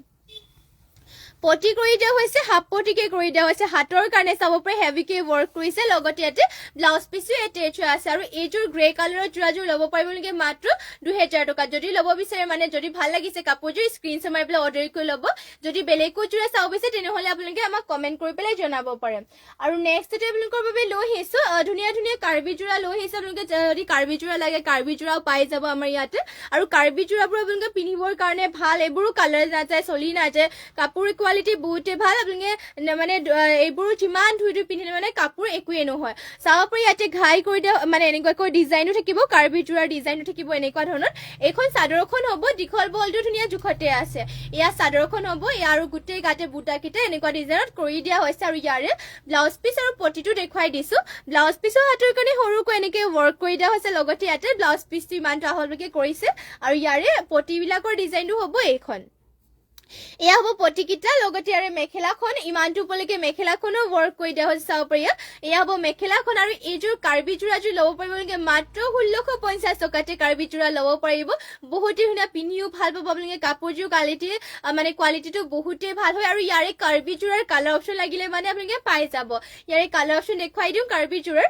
পটি কৰি দিয়া হৈছে হাফ পটিকে কৰি দিয়া হৈছে হাতৰ কাৰণে চাব পাৰে হেভিকে ৱৰ্ক কৰিছে লগতে ইয়াতে ব্লাউজ পিচো এটেচ হৈ আছে আৰু এইযোৰ গ্ৰে কালাৰৰ যোৰাযোৰ ল'ব পাৰিব নেকি মাত্ৰ 2,000 টকা যদি ল'ব বিচাৰে মানে যদি ভাল লাগিছে কাপোৰযোৰ স্ক্ৰীনশ্বট মাৰি পেলাই অৰ্ডাৰ কৰি ল'ব যদি বেলেগকৈ যোৰা চাব বিচাৰে তেনেহ'লে আপোনালোকে আমাক কমেণ্ট কৰি পেলাই জনাব পাৰে আৰু নেক্সটতে আপোনালোকৰ বাবে লৈ আহিছোঁ ধুনীয়া কাৰ্বি যোৰা লৈ আহিছে আপোনালোকে যদি কাৰ্বি যোৰা লাগে কাৰ্বি যোৰাও পাই যাব আমাৰ ইয়াতে আৰু কাৰ্বি যোৰাবোৰ আপোনালোকে পিন্ধিবৰ কাৰণে ভাল এইবোৰো কালাৰ নাযায় চলি নাযায় কাপোৰ কোৱালিটি বহুতে ভাল আপোনালোকে মানে এইবোৰ যিমান ধুই ধুই পিন্ধিলে মানে কাপোৰ একোৱে নহয় চাব পাৰি ইয়াতে ঘাই কৰি দিয়া মানে এনেকুৱাকৈ ডিজাইনো থাকিব কাৰ্বি যোৰাৰ ডিজাইনো থাকিব এনেকুৱা ধৰণৰ এইখন চাদৰখন হ'ব দীঘল বলটো ধুনীয়া জোখতে আছে এয়া চাদৰখন হ'ব আৰু গোটেই গাতে বুটাকেইটা এনেকুৱা ডিজাইনত কৰি দিয়া হৈছে আৰু ইয়াৰে ব্লাউজ পিচ আৰু পটিটো দেখুৱাই দিছো ব্লাউজ পিচৰ হাতৰ কাৰণে সৰুকৈ এনেকৈ ৱৰ্ক কৰি দিয়া হৈছে লগতে ইয়াতে ব্লাউজ পিচটো ইমানটো আহললৈকে কৰিছে আৰু ইয়াৰে পটিবিলাকৰ ডিজাইনটো হ'ব এইখন এয়া হ'ব পটিকিটা লগতে আৰু মেখেলাখন ইমানটো উপলৈকে মেখেলাখনো ৱৰ্ক কৰি দিয়া হৈছে চাব পাৰি এয়া হ'ব মেখেলাখন আৰু এইযোৰ কাৰ্বি যোৰাযোৰ ল'ব পাৰিব মাত্ৰ 1650 টকাতে কাৰ্বি যোৰা ল'ব পাৰিব বহুতেই ধুনীয়া পিন্ধিও ভাল পাব আপোনালোকে কাপোৰযোৰ কোৱালিটি মানে কোৱালিটিটো বহুতেই ভাল হয় আৰু ইয়াৰে কাৰ্বি যোৰাৰ কালাৰ অপশ্যন লাগিলে মানে আপোনালোকে পাই যাব ইয়াৰে কালাৰ অপশ্যন দেখুৱাই দিওঁ কাৰ্বি যোৰাৰ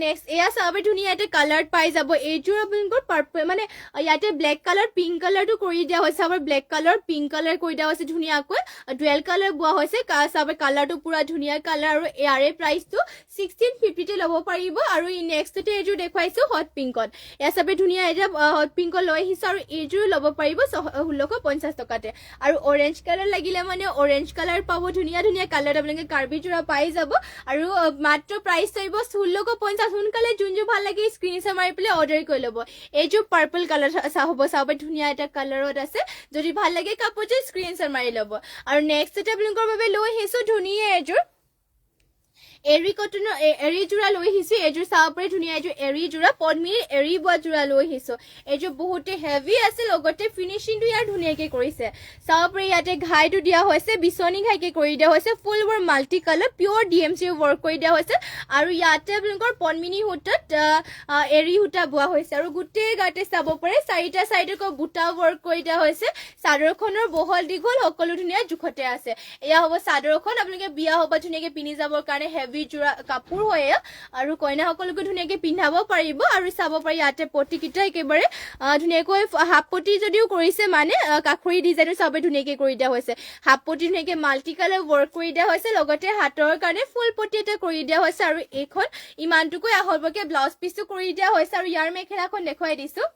নেক্সট এয়া চাব ধুনীয়া ইয়াতে কালাৰ পাই যাব এইযোৰ আপোনালোকৰ পাৰ্পল মানে ইয়াতে ব্লেক কালাৰ পিংক কালাৰটো কৰি দিয়া হৈছে আমাৰ ব্লেক কালাৰ পিংক কালাৰ কৰি দিয়া হৈছে ধুনীয়াকৈ ডুৱেল কালাৰ বোৱা হৈছে চাবে কালাৰটো পুৰা ধুনীয়া কালাৰ আৰু ইয়াৰে প্ৰাইচটো 1650 তে ল'ব পাৰিব আৰু নেক্সটতে এইযোৰ দেখুৱাইছো হট পিংকত এয়া চাবে ধুনীয়া এটা হট পিংকত লৈ আহিছো আৰু এইযোৰ ল'ব পাৰিব 1650 টকাতে আৰু অৰেঞ্জ কালাৰ লাগিলে মানে অৰেঞ্জ কালাৰ পাব ধুনীয়া ধুনীয়া কালাৰ আপোনালোকে কাৰ্বি যোৰা পাই যাব আৰু মাত্ৰ প্ৰাইচ থাকিব 1650 সোনকালে যোনযোৰ ভাল লাগে স্ক্ৰীনশ্বট মাৰি পেলাই অৰ্ডাৰ কৰি ল'ব এইযোৰ পাৰ্পল কালাৰ হ'ব চাবে ধুনীয়া এটা কালাৰত আছে যদি ভাল লাগে কাপোৰটো স্ক্ৰীনশ্বট মাৰি ল'ব আৰু নেক্সট এটা আপোনালোকৰ বাবে লৈ আহিছো ধুনীয়া এযোৰ এৰি কটনৰ এৰি যোৰা লৈ আহিছো এইযোৰ চাব পাৰি ধুনীয়া এইযোৰ এৰি যোৰা পদ্মিনীৰ এৰি বোৱা যোৰা লৈ আহিছো এইযোৰ বহুতে হেভি আছে লগতে ফিনিচিংটো ইয়াৰ ধুনীয়াকৈ কৰিছে চাব পাৰি ইয়াতে ঘাইটো দিয়া হৈছে বিচনী ঘাইকে কৰি দিয়া হৈছে ফুলবোৰ মাল্টি কালাৰ পিয়ৰ DMC ৱৰ্ক কৰি দিয়া হৈছে আৰু ইয়াতে আপোনালোকৰ পদ্মিনী সূতাত এৰি সূতা বোৱা হৈছে আৰু গোটেই গাতে চাব পাৰে চাৰিটা চাইডকৈ বুটা ৱৰ্ক কৰি দিয়া হৈছে চাদৰখনৰ বহল দীঘল সকলো ধুনীয়া জোখতে আছে এয়া হ'ব চাদৰখন আপোনালোকে বিয়া হ'ব ধুনীয়াকৈ পিন্ধি যাবৰ কাৰণে যোৰা কাপোৰ হয় আৰু কইনাসকলকো ধুনীয়াকৈ পিন্ধাব পাৰিব আৰু চাব পাৰি ইয়াতে পটিকিটা একেবাৰে ধুনীয়াকৈ হাফ পটি যদিও কৰিছে মানে কাখৰি ডিজাইনৰ চাবে ধুনীয়াকৈ কৰি দিয়া হৈছে হাফ পটি ধুনীয়াকৈ মাল্টি কালাৰ ৱৰ্ক কৰি দিয়া হৈছে লগতে হাতৰ কাৰণে ফুল পটি এটা কৰি দিয়া হৈছে আৰু এইখন ইমানটোকৈ আহলবকে ব্লাউজ পিচটো কৰি দিয়া হৈছে আৰু ইয়াৰ মেখেলাখন দেখুৱাই দিছো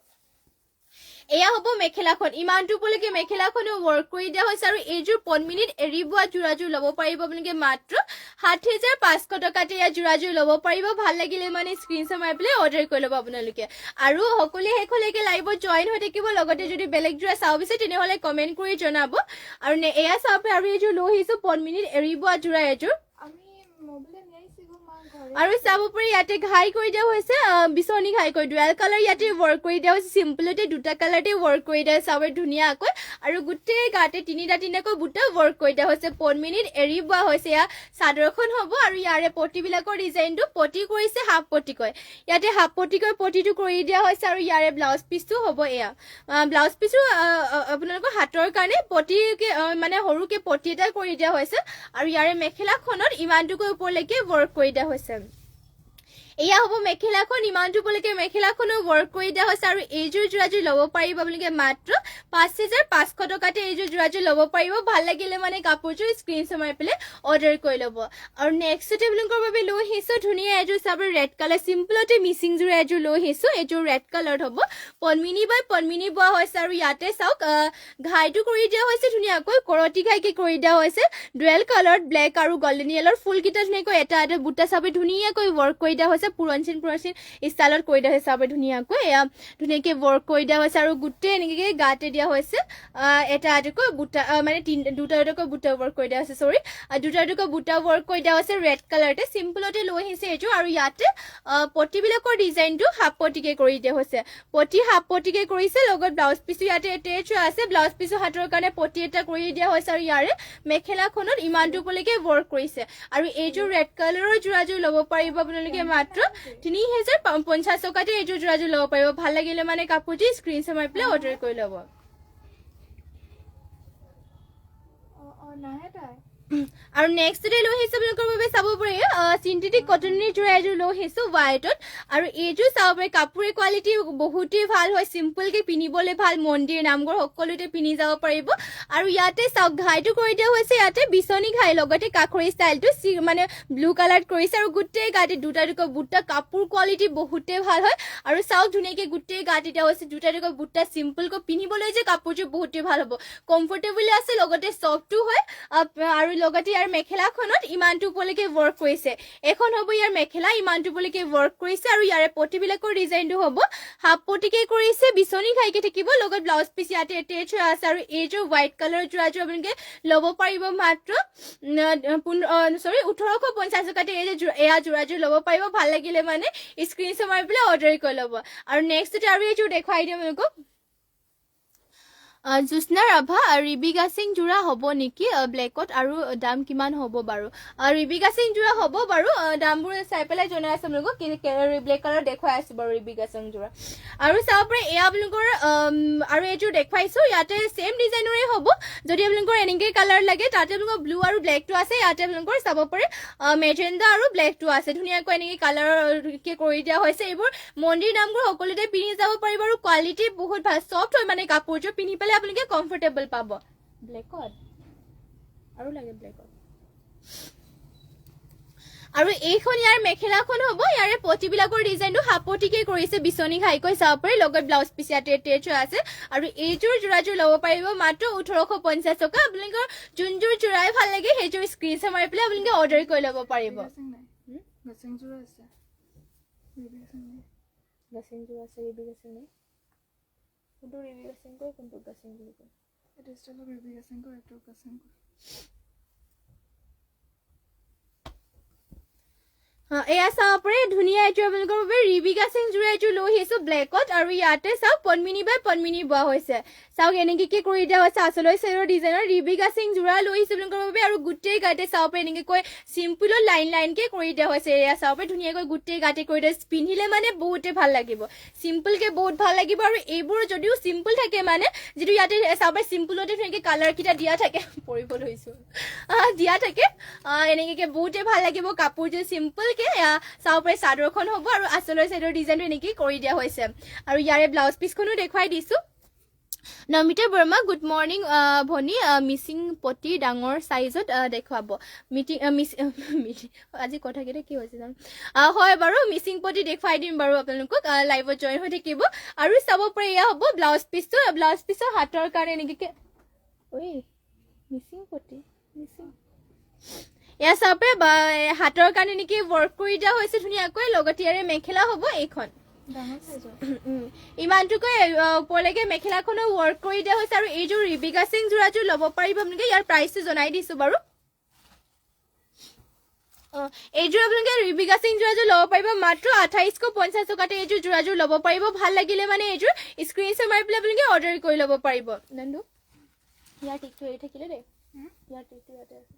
এয়া হ'ব মেখেলাখন ইমানটো উপলৈকে মেখেলাখনো ৱৰ্ক কৰি দিয়া হৈছে আৰু এইযোৰ পদ্মিনীত এৰি বোৱা যোৰাযোৰ ল'ব পাৰিব আপোনালোকে মাত্ৰ 7500 টকাতে ইয়াৰ যোৰাযোৰ ল'ব পাৰিব ভাল লাগিলে মানে স্ক্ৰীনশ্বট মাৰি পেলাই অৰ্ডাৰ কৰি ল'ব আপোনালোকে আৰু সকলোৱে শেষলৈকে লাইভত জইন হৈ থাকিব লগতে যদি বেলেগ যোৰা চাব বিচাৰে তেনেহ'লে কমেণ্ট কৰি জনাব আৰু এয়া চাব আৰু এইযোৰ লৈ আহিছো পদ্মিনীত এৰি বোৱা যোৰা এইযোৰ আৰু চাব পাৰি ইয়াতে ঘাই কৰি দিয়া হৈছে বিচনী ঘাই কৰি ডুৱেল কালাৰ ইয়াতে ৱৰ্ক কৰি দিয়া হৈছে চিম্পলতে দুটা কালাৰতে ৱৰ্ক কৰি দিয়া চাব ধুনীয়াকৈ আৰু গোটেই গাতে তিনিটাকৈ বুটা ৱৰ্ক কৰি দিয়া হৈছে পদ্মিনীত এৰি বোৱা হৈছে এয়া চাদৰখন হ'ব আৰু ইয়াৰে পটিবিলাকৰ ডিজাইনটো পটি কৰিছে হাফ পটিকৈ ইয়াতে হাফ পটিকৈ পটিটো কৰি দিয়া হৈছে আৰু ইয়াৰে ব্লাউজ পিচটো হ'ব এয়া ব্লাউজ পিচটো আপোনালোকৰ হাতৰ কাৰণে পটিকে মানে সৰুকে পটি এটা কৰি দিয়া হৈছে আৰু ইয়াৰে মেখেলাখনত ইমানটোকৈ ওপৰলৈকে ৱৰ্ক কৰি দিয়া হৈছে এয়া হ'ব মেখেলাখন ইমানটো উপলৈকে মেখেলাখনো ৱৰ্ক কৰি দিয়া হৈছে আৰু এইযোৰ যোৰাযোৰ ল'ব পাৰিব আপোনালোকে মাত্ৰ 5500 টকাতে এইযোৰ যোৰাযোৰ ল'ব পাৰিব ভাল লাগিলে মানে কাপোৰযোৰ স্ক্ৰীনশ্বট মাৰি পেলাই অৰ্ডাৰ কৰি ল'ব আৰু নেক্সটতে আপোনালোকৰ বাবে লৈ আহিছো ধুনীয়া এযোৰ চাব ৰেড কালাৰ চিম্পলতে মিচিং যোৰা এযোৰ লৈ আহিছো এইযোৰ ৰেড কালাৰত হ'ব পদ্মিনী বাই পদ্মিনী বোৱা হৈছে আৰু ইয়াতে চাওক ঘাইটো কৰি দিয়া হৈছে ধুনীয়াকৈ কৰতি ঘাইকে কৰি দিয়া হৈছে ডুৱেল কালাৰত ব্লেক আৰু গল্ডেন য়েলৰ ফুলকেইটা ধুনীয়াকৈ এটা এটা বুটা চাবি ধুনীয়াকৈ ৱৰ্ক কৰি দিয়া হৈছে পুৰঞ্চিন ষ্টাইলত কৰি দিয়া হৈছে চাবে ধুনীয়াকৈ এয়া ধুনীয়াকৈ ৱৰ্ক কৰি দিয়া হৈছে আৰু গোটেই এনেকৈ গাতে দিয়া হৈছে এটা এটাকৈ বুটা মানে দুটা দুটাকৈ বুটা ৱৰ্ক কৰি দিয়া হৈছে চৰি দুটা দুটাকৈ বুটা ৱৰ্ক কৰি দিয়া হৈছে ৰেড কালাৰতে চিম্পলতে লৈ আহিছে এইযোৰ আৰু ইয়াতে পটিবিলাকৰ ডিজাইনটো হাফ পটিকে কৰি দিয়া হৈছে পটি হাফ পটিকে কৰিছে লগত ব্লাউজ পিচো ইয়াতে এটেচ আছে ব্লাউজ পিচো হাতৰ কাৰণে পটি এটা কৰি দিয়া হৈছে আৰু ইয়াৰে মেখেলাখনত ইমানটো উপলৈকে ৱৰ্ক কৰিছে আৰু এইযোৰ ৰেড কালাৰৰ যোৰাযোৰ ল'ব পাৰিব আপোনালোকে মাত্ৰ 3050 টকাতে এইযোৰ যোৰাযোৰ ল'ব পাৰিব ভাল লাগিলে মানে কাপোৰটি স্ক্ৰীনশ্বট মাৰি পেলাই অৰ্ডাৰ কৰি ল'ব আৰু নেক্সট ডে লৈ আহিছো আপোনালোকৰ বাবে চাব পাৰে চিন্থেটিক কটনৰ যোৰা এযোৰ লৈ আহিছো হোৱাইটত আৰু এইযোৰ চাব পাৰে কাপোৰৰ কোৱালিটি বহুতেই ভাল হয় চিম্পলকে পিন্ধিবলৈ ভাল মন্দিৰ নামঘৰ সকলোতে পিন্ধি যাব পাৰিব আৰু ইয়াতে চাওক ঘাইটো কৰি দিয়া হৈছে ইয়াতে বিচনী ঘাই লগতে কাখৰি ষ্টাইলটো মানে ব্লু কালাৰ কৰিছে আৰু গোটেই গাতে দুটা দুটা বুটা কাপোৰ কোৱালিটি বহুতেই ভাল হয় আৰু চাওক ধুনীয়াকে গোটেই গাতে দিয়া হৈছে দুটা দুটা বুটা চিম্পলকৈ পিন্ধিবলৈ যে কাপোৰযোৰ বহুতেই ভাল হ'ব কমফৰ্টেবল আছে লগতে সফ্টো হয় আৰু লগতে ইয়াৰ মেখেলাখনত ইমানটো উপলৈকে ৱৰ্ক কৰিছে এখন হ'ব ইয়াৰ মেখেলা ইমানটো উপলৈকে ৱৰ্ক কৰিছে আৰু ইয়াৰে পটিবিলাকৰ ডিজাইনটো হ'ব হাফ পটিকে কৰিছে বিচনী ঘাইকে থাকিব লগত ব্লাউজ পিচ ইয়াতে এটেচ হৈ আছে আৰু এইযোৰ হোৱাইট কালাৰৰ যোৰাযোৰ আপোনালোকে ল'ব পাৰিব মাত্ৰ 1850 টকাতে এয়া যোৰাযোৰ ল'ব পাৰিব ভাল লাগিলে মানে স্ক্ৰীনশ্বট মাৰি পেলাই অৰ্ডাৰ কৰি ল'ব আৰু নেক্সট আৰু এইযোৰ দেখুৱাই দিম আপোনালোকক জুস্না ৰাভা ৰিবিকা সিং যোৰা হ'ব নেকি ব্লেকত আৰু দাম কিমান হ'ব বাৰু ৰিবিকা সিং যোৰা হ'ব বাৰু দামবোৰ চাই পেলাই জনাই আছো আপোনালোকক ব্লেক কালাৰ দেখুৱাই আছো বাৰু ৰিবিকা সিং যোৰা আৰু চাব পাৰে এয়া আপোনালোকৰ আৰু এইযোৰ দেখুৱাইছো ইয়াতে সেম ডিজাইনৰে হ'ব যদি আপোনালোকৰ এনেকৈ কালাৰ লাগে তাতে আপোনালোকৰ ব্লু আৰু ব্লেকটো আছে ইয়াতে আপোনালোকৰ চাব পাৰে মেজেণ্ডা আৰু ব্লেকটো আছে ধুনীয়াকৈ এনেকৈ কালাৰকে কৰি দিয়া হৈছে এইবোৰ মন্দিৰ নামবোৰ সকলোতে পিন্ধি যাব পাৰিব আৰু কোৱালিটি বহুত ভাল সফ্ট হয় মানে কাপোৰযোৰ পিন্ধি পেলাই আপোনালোকে কমফৰ্টেবল পাব ব্লেকত আৰু লাগে ব্লেকত আৰু এইখন ইয়াৰ মেখেলাখন হ'ব ইয়াৰে পটিবিলাকৰ ডিজাইনটো হাপটিকে কৰিছে বিচনী ঘাইকৈ চাব পাৰি লগত ব্লাউজ পিচ ইয়াতে এটেচ হৈ আছে আৰু এইযোৰ যোৰাযোৰ ল'ব পাৰিব মাত্ৰ 1850 টকা আপোনালোকৰ যোনযোৰ যোৰাই ভাল লাগে সেইযোৰ স্ক্ৰীনশ্বট মাৰি পেলাই আপোনালোকে অৰ্ডাৰ কৰি ল'ব পাৰিব গাছিং যোৰ আছে ৰিবিকা সিং নাই কোনটো ৰিবিকা সিং কয় কোনটো গাছিং বুলি কয় এটা ষ্টাইলৰ ৰিবিকা সিং কয় এইটো গাছিং কয় এয়া চাব পাৰে ধুনীয়া এইযোৰ আপোনালোকৰ বাবে ৰিবিকা সিং যোৰা এইযোৰ লৈ আহিছো ব্লেকত আৰু ইয়াতে চাওক পদ্মিনী বাই পদ্মিনী বোৱা হৈছে চাওক এনেকৈ কৰি দিয়া হৈছে আচলৰ চাইডৰ ডিজাইনৰ ৰিবিকা সিং যোৰা লৈ আহিছো আপোনালোকৰ বাবে আৰু গোটেই গাতে চাব পাৰে এনেকৈ চিম্পলৰ লাইনকে কৰি দিয়া হৈছে এয়া চাব পাৰে ধুনীয়াকৈ গোটেই গাতে কৰি দিয়া পিন্ধিলে মানে বহুতে ভাল লাগিব চিম্পলকে বহুত ভাল লাগিব আৰু এইবোৰ যদিও চিম্পল থাকে মানে যিটো ইয়াতে চাব পাৰে চিম্পলতে ধুনীয়াকৈ কালাৰকেইটা দিয়া থাকে পৰিব লৈছো দিয়া থাকে এনেকৈ বহুতে ভাল লাগিব কাপোৰযোৰ চিম্পল চাব পাৰে চাদৰখন হ'ব আৰু আচলৰ চাইডৰ ডিজাইনটো এনেকৈ কৰি দিয়া হৈছে আৰু ইয়াৰে ব্লাউজ পিচখনো দেখুৱাই দিছো নমিতা বৰ্মা গুড মৰ্ণিং ভনী মিচিং পটি ডাঙৰ চাইজত দেখুৱাব আজি কথাকেইটা কি হৈছে জানো হয় বাৰু মিচিং পটি দেখুৱাই দিম বাৰু আপোনালোকক লাইভত জইন হৈ থাকিব আৰু চাব পাৰে এয়া হ'ব ব্লাউজ পিচৰ হাতৰ কাৰণে এনেকৈ মিচিং পটি এয়া চাব পাৰে হাতৰ কাৰণে নেকি ৱৰ্ক কৰি দিয়া হৈছে ধুনীয়াকৈ লগতে ইয়াৰে মেখেলা হ'ব এইখন ইমানটোকৈ ওপৰলৈকে মেখেলাখনো ৱৰ্ক কৰি দিয়া হৈছে আৰু এইযোৰ ৰিবিকা সিং যোৰাযোৰ ল'ব পাৰিব আপোনালোকে ইয়াৰ প্ৰাইচটো জনাই দিছো বাৰু এইযোৰ আপোনালোকে ৰিবিকা সিং যোৰাযোৰ ল'ব পাৰিব মাত্ৰ 2850 টকাতে এইযোৰ যোৰাযোৰ ল'ব পাৰিব ভাল লাগিলে মানে এইযোৰ স্ক্ৰীনশ্বট মাৰি পেলাই আপোনালোকে অৰ্ডাৰ কৰি ল'ব পাৰিব নন্দু ইয়াৰ টিকটো এৰি থাকিলে দেই ইয়াৰ টিকটো ইয়াতে আছে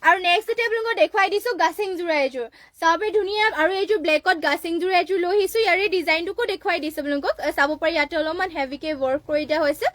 আৰু নেক্সট আপোনালোকক দেখুৱাই দিছো গাছিং যোৰা এযোৰ চাব ধুনীয়া আৰু এইযোৰ ব্লেকত গাছিং যোৰা এযোৰ লৈ আহিছো ইয়াৰে ডিজাইনটোকো দেখুৱাই দিছো আপোনালোকক চাব পাৰি ইয়াতে অলপমান হেভিকে ৱৰ্ক কৰি দিয়া হৈছে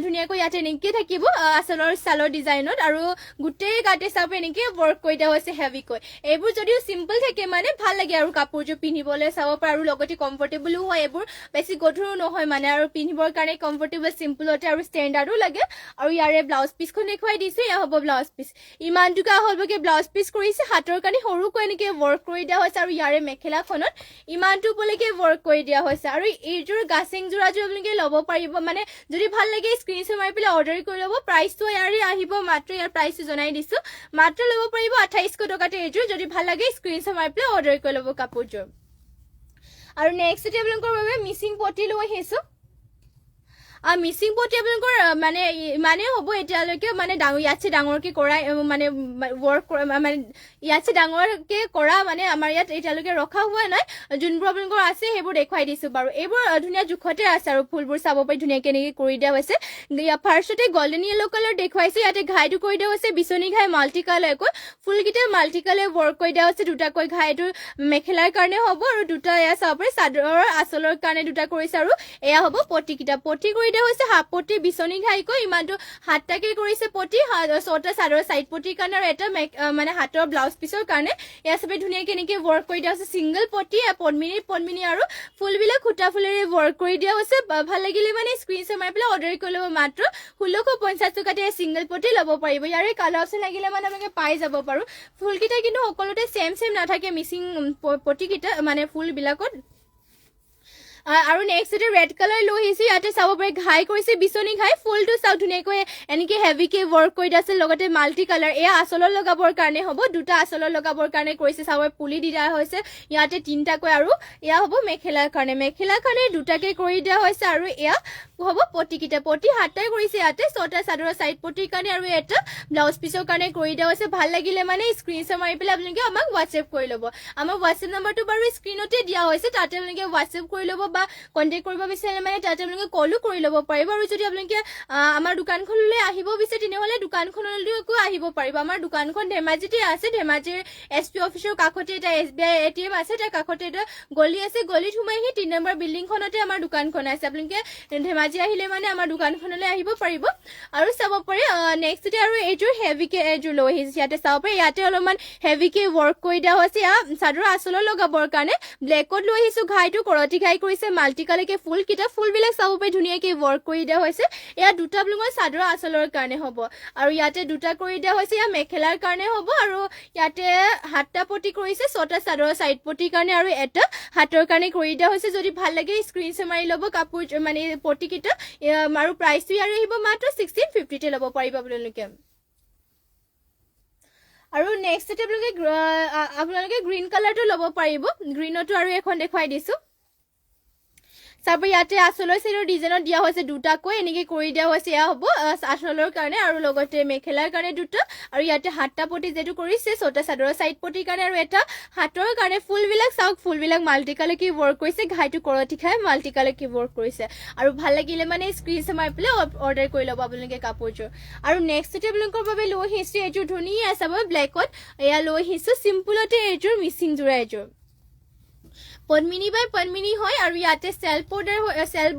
ধুনীয়াকৈ ইয়াতে এনেকৈ থাকিব আচলৰ চালৰ ডিজাইনত আৰু গোটেই গাতে চাব এনেকৈ ৱৰ্ক কৰি দিয়া হৈছে হেভিকৈ এইবোৰ যদিও চিম্পল থাকে মানে ভাল লাগে আৰু কাপোৰযোৰ পিন্ধিবলৈ চাব পাৰে আৰু লগতে কমফৰ্টেবলো হয় এইবোৰ বেছি গধুৰো নহয় মানে আৰু পিন্ধিবৰ কাৰণে কমফৰ্টেবল চিম্পলতে আৰু ষ্টেণ্ডাৰ্ডো লাগে আৰু ইয়াৰে ব্লাউজ পিচখন দেখুৱাই দিছো এয়া হ'ব ব্লাউজ পিচ ইমানটোকা হ'বকে ব্লাউজ পিচ কৰিছে হাতৰ কাৰণে সৰুকৈ এনেকৈ ৱৰ্ক কৰি দিয়া হৈছে আৰু ইয়াৰে মেখেলাখনত ইমানটো উপলৈকে ৱৰ্ক কৰি দিয়া হৈছে আৰু এইযোৰ গাছিং যোৰাযোৰ আপোনালোকে ল'ব পাৰিব মানে যদি ভাল লাগে স্ক্ৰীনশ্বট মাৰি পেলাই অৰ্ডাৰ কৰি ল'ব প্ৰাইচটো ইয়াৰে আহিব মাত্ৰ ইয়াৰ প্ৰাইচটো জনাই দিছো মাত্ৰ ল'ব পাৰিব 2800 টকাতে এইযোৰ যদি ভাল লাগে স্ক্ৰীনশ্বট মাৰি পেলাই অৰ্ডাৰ কৰি ল'ব কাপোৰযোৰ আৰু নেক্সট আপোনালোকৰ বাবে মিচিং পটি লৈ আহিছো মিচিং পটি আপোনালোকৰ মানে ইমানেই হ'ব এতিয়ালৈকে মানে ইয়াতছে ডাঙৰকে কৰা মানে ৱৰ্ক মানে ইয়াতছে ডাঙৰকে কৰা মানে আমাৰ ইয়াত এতিয়ালৈকে ৰখা হোৱা নাই যোনবোৰ আপোনালোকৰ আছে সেইবোৰ দেখুৱাই দিছো বাৰু এইবোৰ ধুনীয়া জোখতে আছে আৰু ফুলবোৰ চাব পাৰি ধুনীয়াকৈ এনেকৈ কৰি দিয়া হৈছে ফাৰ্ষ্টতে গল্ডেন য়েলো কালাৰ দেখুৱাইছে ইয়াতে ঘাইটো কৰি দিয়া হৈছে বিচনী ঘাই মাল্টি কালাৰকৈ ফুলকেইটা মাল্টি কালাৰ ৱৰ্ক কৰি দিয়া হৈছে দুটাকৈ ঘাইটো মেখেলাৰ কাৰণে হ'ব আৰু দুটা এয়া চাব পাৰি চাদৰৰ আচলৰ কাৰণে দুটা কৰিছে আৰু এয়া হ'ব পটিকেইটা পটি কৰি দিয়া হৈছে হাফ পটি বিচনী ঘাইকৈ ইমানটো হাতটাকে কৰিছে পটি ছটা চাদৰ সাইড পটিৰ কাৰণে আৰু এটা মানে হাতৰ ব্লাউজ পিছৰ কাৰণে এয়া সবে ধুনীয়াকে এনেকে ৱৰ্ক কৰি দিয়া হৈছে সিংগল পটি পদ্মিনী আৰু ফুলবিলাক খুটা ফুলেৰে ৱৰ্ক কৰি দিয়া হৈছে ভাল লাগিলে মানে স্ক্ৰীনশ্বট মাৰি পেলাই অৰ্ডাৰ কৰি ল'ব মাত্ৰ 1650 টকাতে সিংগল পটি ল'ব পাৰিব ইয়াৰে কালাৰ অপচন লাগিলে মানে আপোনালোকে পাই যাব পাৰো ফুলকিটা কিন্তু সকলোতে সেম নাথাকে মিসিং পটিকিটা মানে ফুলবিলাকত আৰু নেক্সট এটা ৰেড কালাৰ লৈ আহিছে ইয়াতে চাব পাৰে ঘাই কৰিছে বিচনী ঘাই ফুলটো চাও ধুনীয়াকৈ এনেকে হেভিকে ৱৰ্ক কৰি আছে লগতে মাল্টি কালাৰ এয়া আচলৰ লগাবৰ কাৰণে হ'ব দুটা আচলৰ লগাবৰ কাৰণে কৰিছে চাব পুলি দিয়া হৈছে ইয়াতে তিনটাকৈ আৰু এয়া হ'ব মেখেলাৰ কাৰণে দুটাকে কৰি দিয়া হৈছে আৰু এয়া হ'ব পটিকিটা পটি হাতটাই কৰিছে ইয়াতে ছটা চাদৰৰ সাইড পটিৰ কাৰণে আৰু এটা ব্লাউজ পিছৰ কাৰণে কৰি দিয়া হৈছে ভাল লাগিলে মানে স্ক্ৰীনশ্বট মাৰি পেলাই আপোনালোকে আমাক WhatsApp কৰি ল'ব আমাৰ WhatsApp নম্বৰটো বাৰু স্ক্ৰীনতে দিয়া হৈছে তাতে আপোনালোকে WhatsApp কৰি ল'ব বা কন্টেক্ট কৰিব বিচাৰে মানে তাতে আপোনালোকে কলো কৰি ল'ব পাৰিব আৰু যদি আপোনালোকে আমাৰ দোকানখনলৈ আহিব বিচাৰে তেনেহলে দোকানখনলৈকো আহিব পাৰিব আমাৰ দোকানখন ধেমাজিতে আছে ধেমাজিৰ SP অফিচৰ কাষতে এটা SBI ATM আছে তাৰ কাষতে এটা গলি আছে গলিত সোমাই আহি 3 নম্বৰ বিল্ডিংখনতে আমাৰ দোকানখন আছে আপোনালোকে ধেমাজি আহিলে মানে আমাৰ দোকানখনলৈ আহিব পাৰিব আৰু চাব পাৰে নেক্সট আৰু এইযোৰ হেভিকে এইযোৰ লৈ আহিছে ইয়াতে চাব পাৰে ইয়াতে অলপমান হেভিকে ৱৰ্ক কৰি দিয়া হৈছে চাদৰ আচলৰ লগাবৰ কাৰণে ব্লেকত লৈ আহিছো ঘাইটো কৰতি ঘাই কৰিছে মাল্টি কালাৰকে ফুলবিলাক চাব পাৰে ধুনীয়াকে ৱৰ্ক কৰি দিয়া হৈছে এয়া দুটা ব্লুঙৰ চাদৰ আচলৰ কাৰণে হ'ব আৰু ইয়াতে দুটা কৰি দিয়া হৈছে এয়া মেখেলাৰ কাৰণে হ'ব আৰু ইয়াতে হাতটা পটি কৰিছে ছটা চাদৰ সাইড পটিৰ কাৰণে আৰু এটা হাতৰ কাৰণে কৰি দিয়া হৈছে যদি ভাল লাগে স্ক্ৰীনশ্বট মাৰি ল'ব কাপোৰ মানে পটিকিটা আৰু প্ৰাইচটো ইয়াৰে আহিব মাত্ৰ 1650 তে ল'ব পাৰিব আপোনালোকে আৰু নেক্সট এটা আপোনালোকে গ্ৰীণ কালাৰটো ল'ব পাৰিব গ্ৰীণতো আৰু এখন দেখাই দিছো চাব ইয়াতে আচলৰ সাইডৰ ডিজাইনত দিয়া হৈছে দুটাকৈ এনেকে কৰি দিয়া হৈছে এয়া হ'ব আচলৰ কাৰণে আৰু লগতে মেখেলাৰ কাৰণে দুটা আৰু ইয়াতে হাতটা পটি যেটো কৰিছে ছটা চাদৰৰ সাইড পটিৰ কাৰণে আৰু এটা হাতৰ কাৰণে ফুলবিলাক চাওক ফুলবিলাক মাল্টি কালাৰ কি ৱৰ্ক কৰিছে ঘাইটো কৰতি খাই মাল্টি কালাৰ কি ৱৰ্ক কৰিছে আৰু ভাল লাগিলে মানে স্ক্ৰীনশ্বট মাৰি পেলাই অৰ্ডাৰ কৰি ল'ব আপোনালোকে কাপোৰযোৰ আৰু নেক্সট আপোনালোকৰ বাবে লৈ আহিছো এইযোৰ ধুনীয়া চাব ব্লেকত এয়া লৈ আহিছো চিম্পলতে এইযোৰ মিচিং জোৰা এইযোৰ পদ্মিনী বাই পদ্মিনী হয় আৰু ইয়াতে সেলফ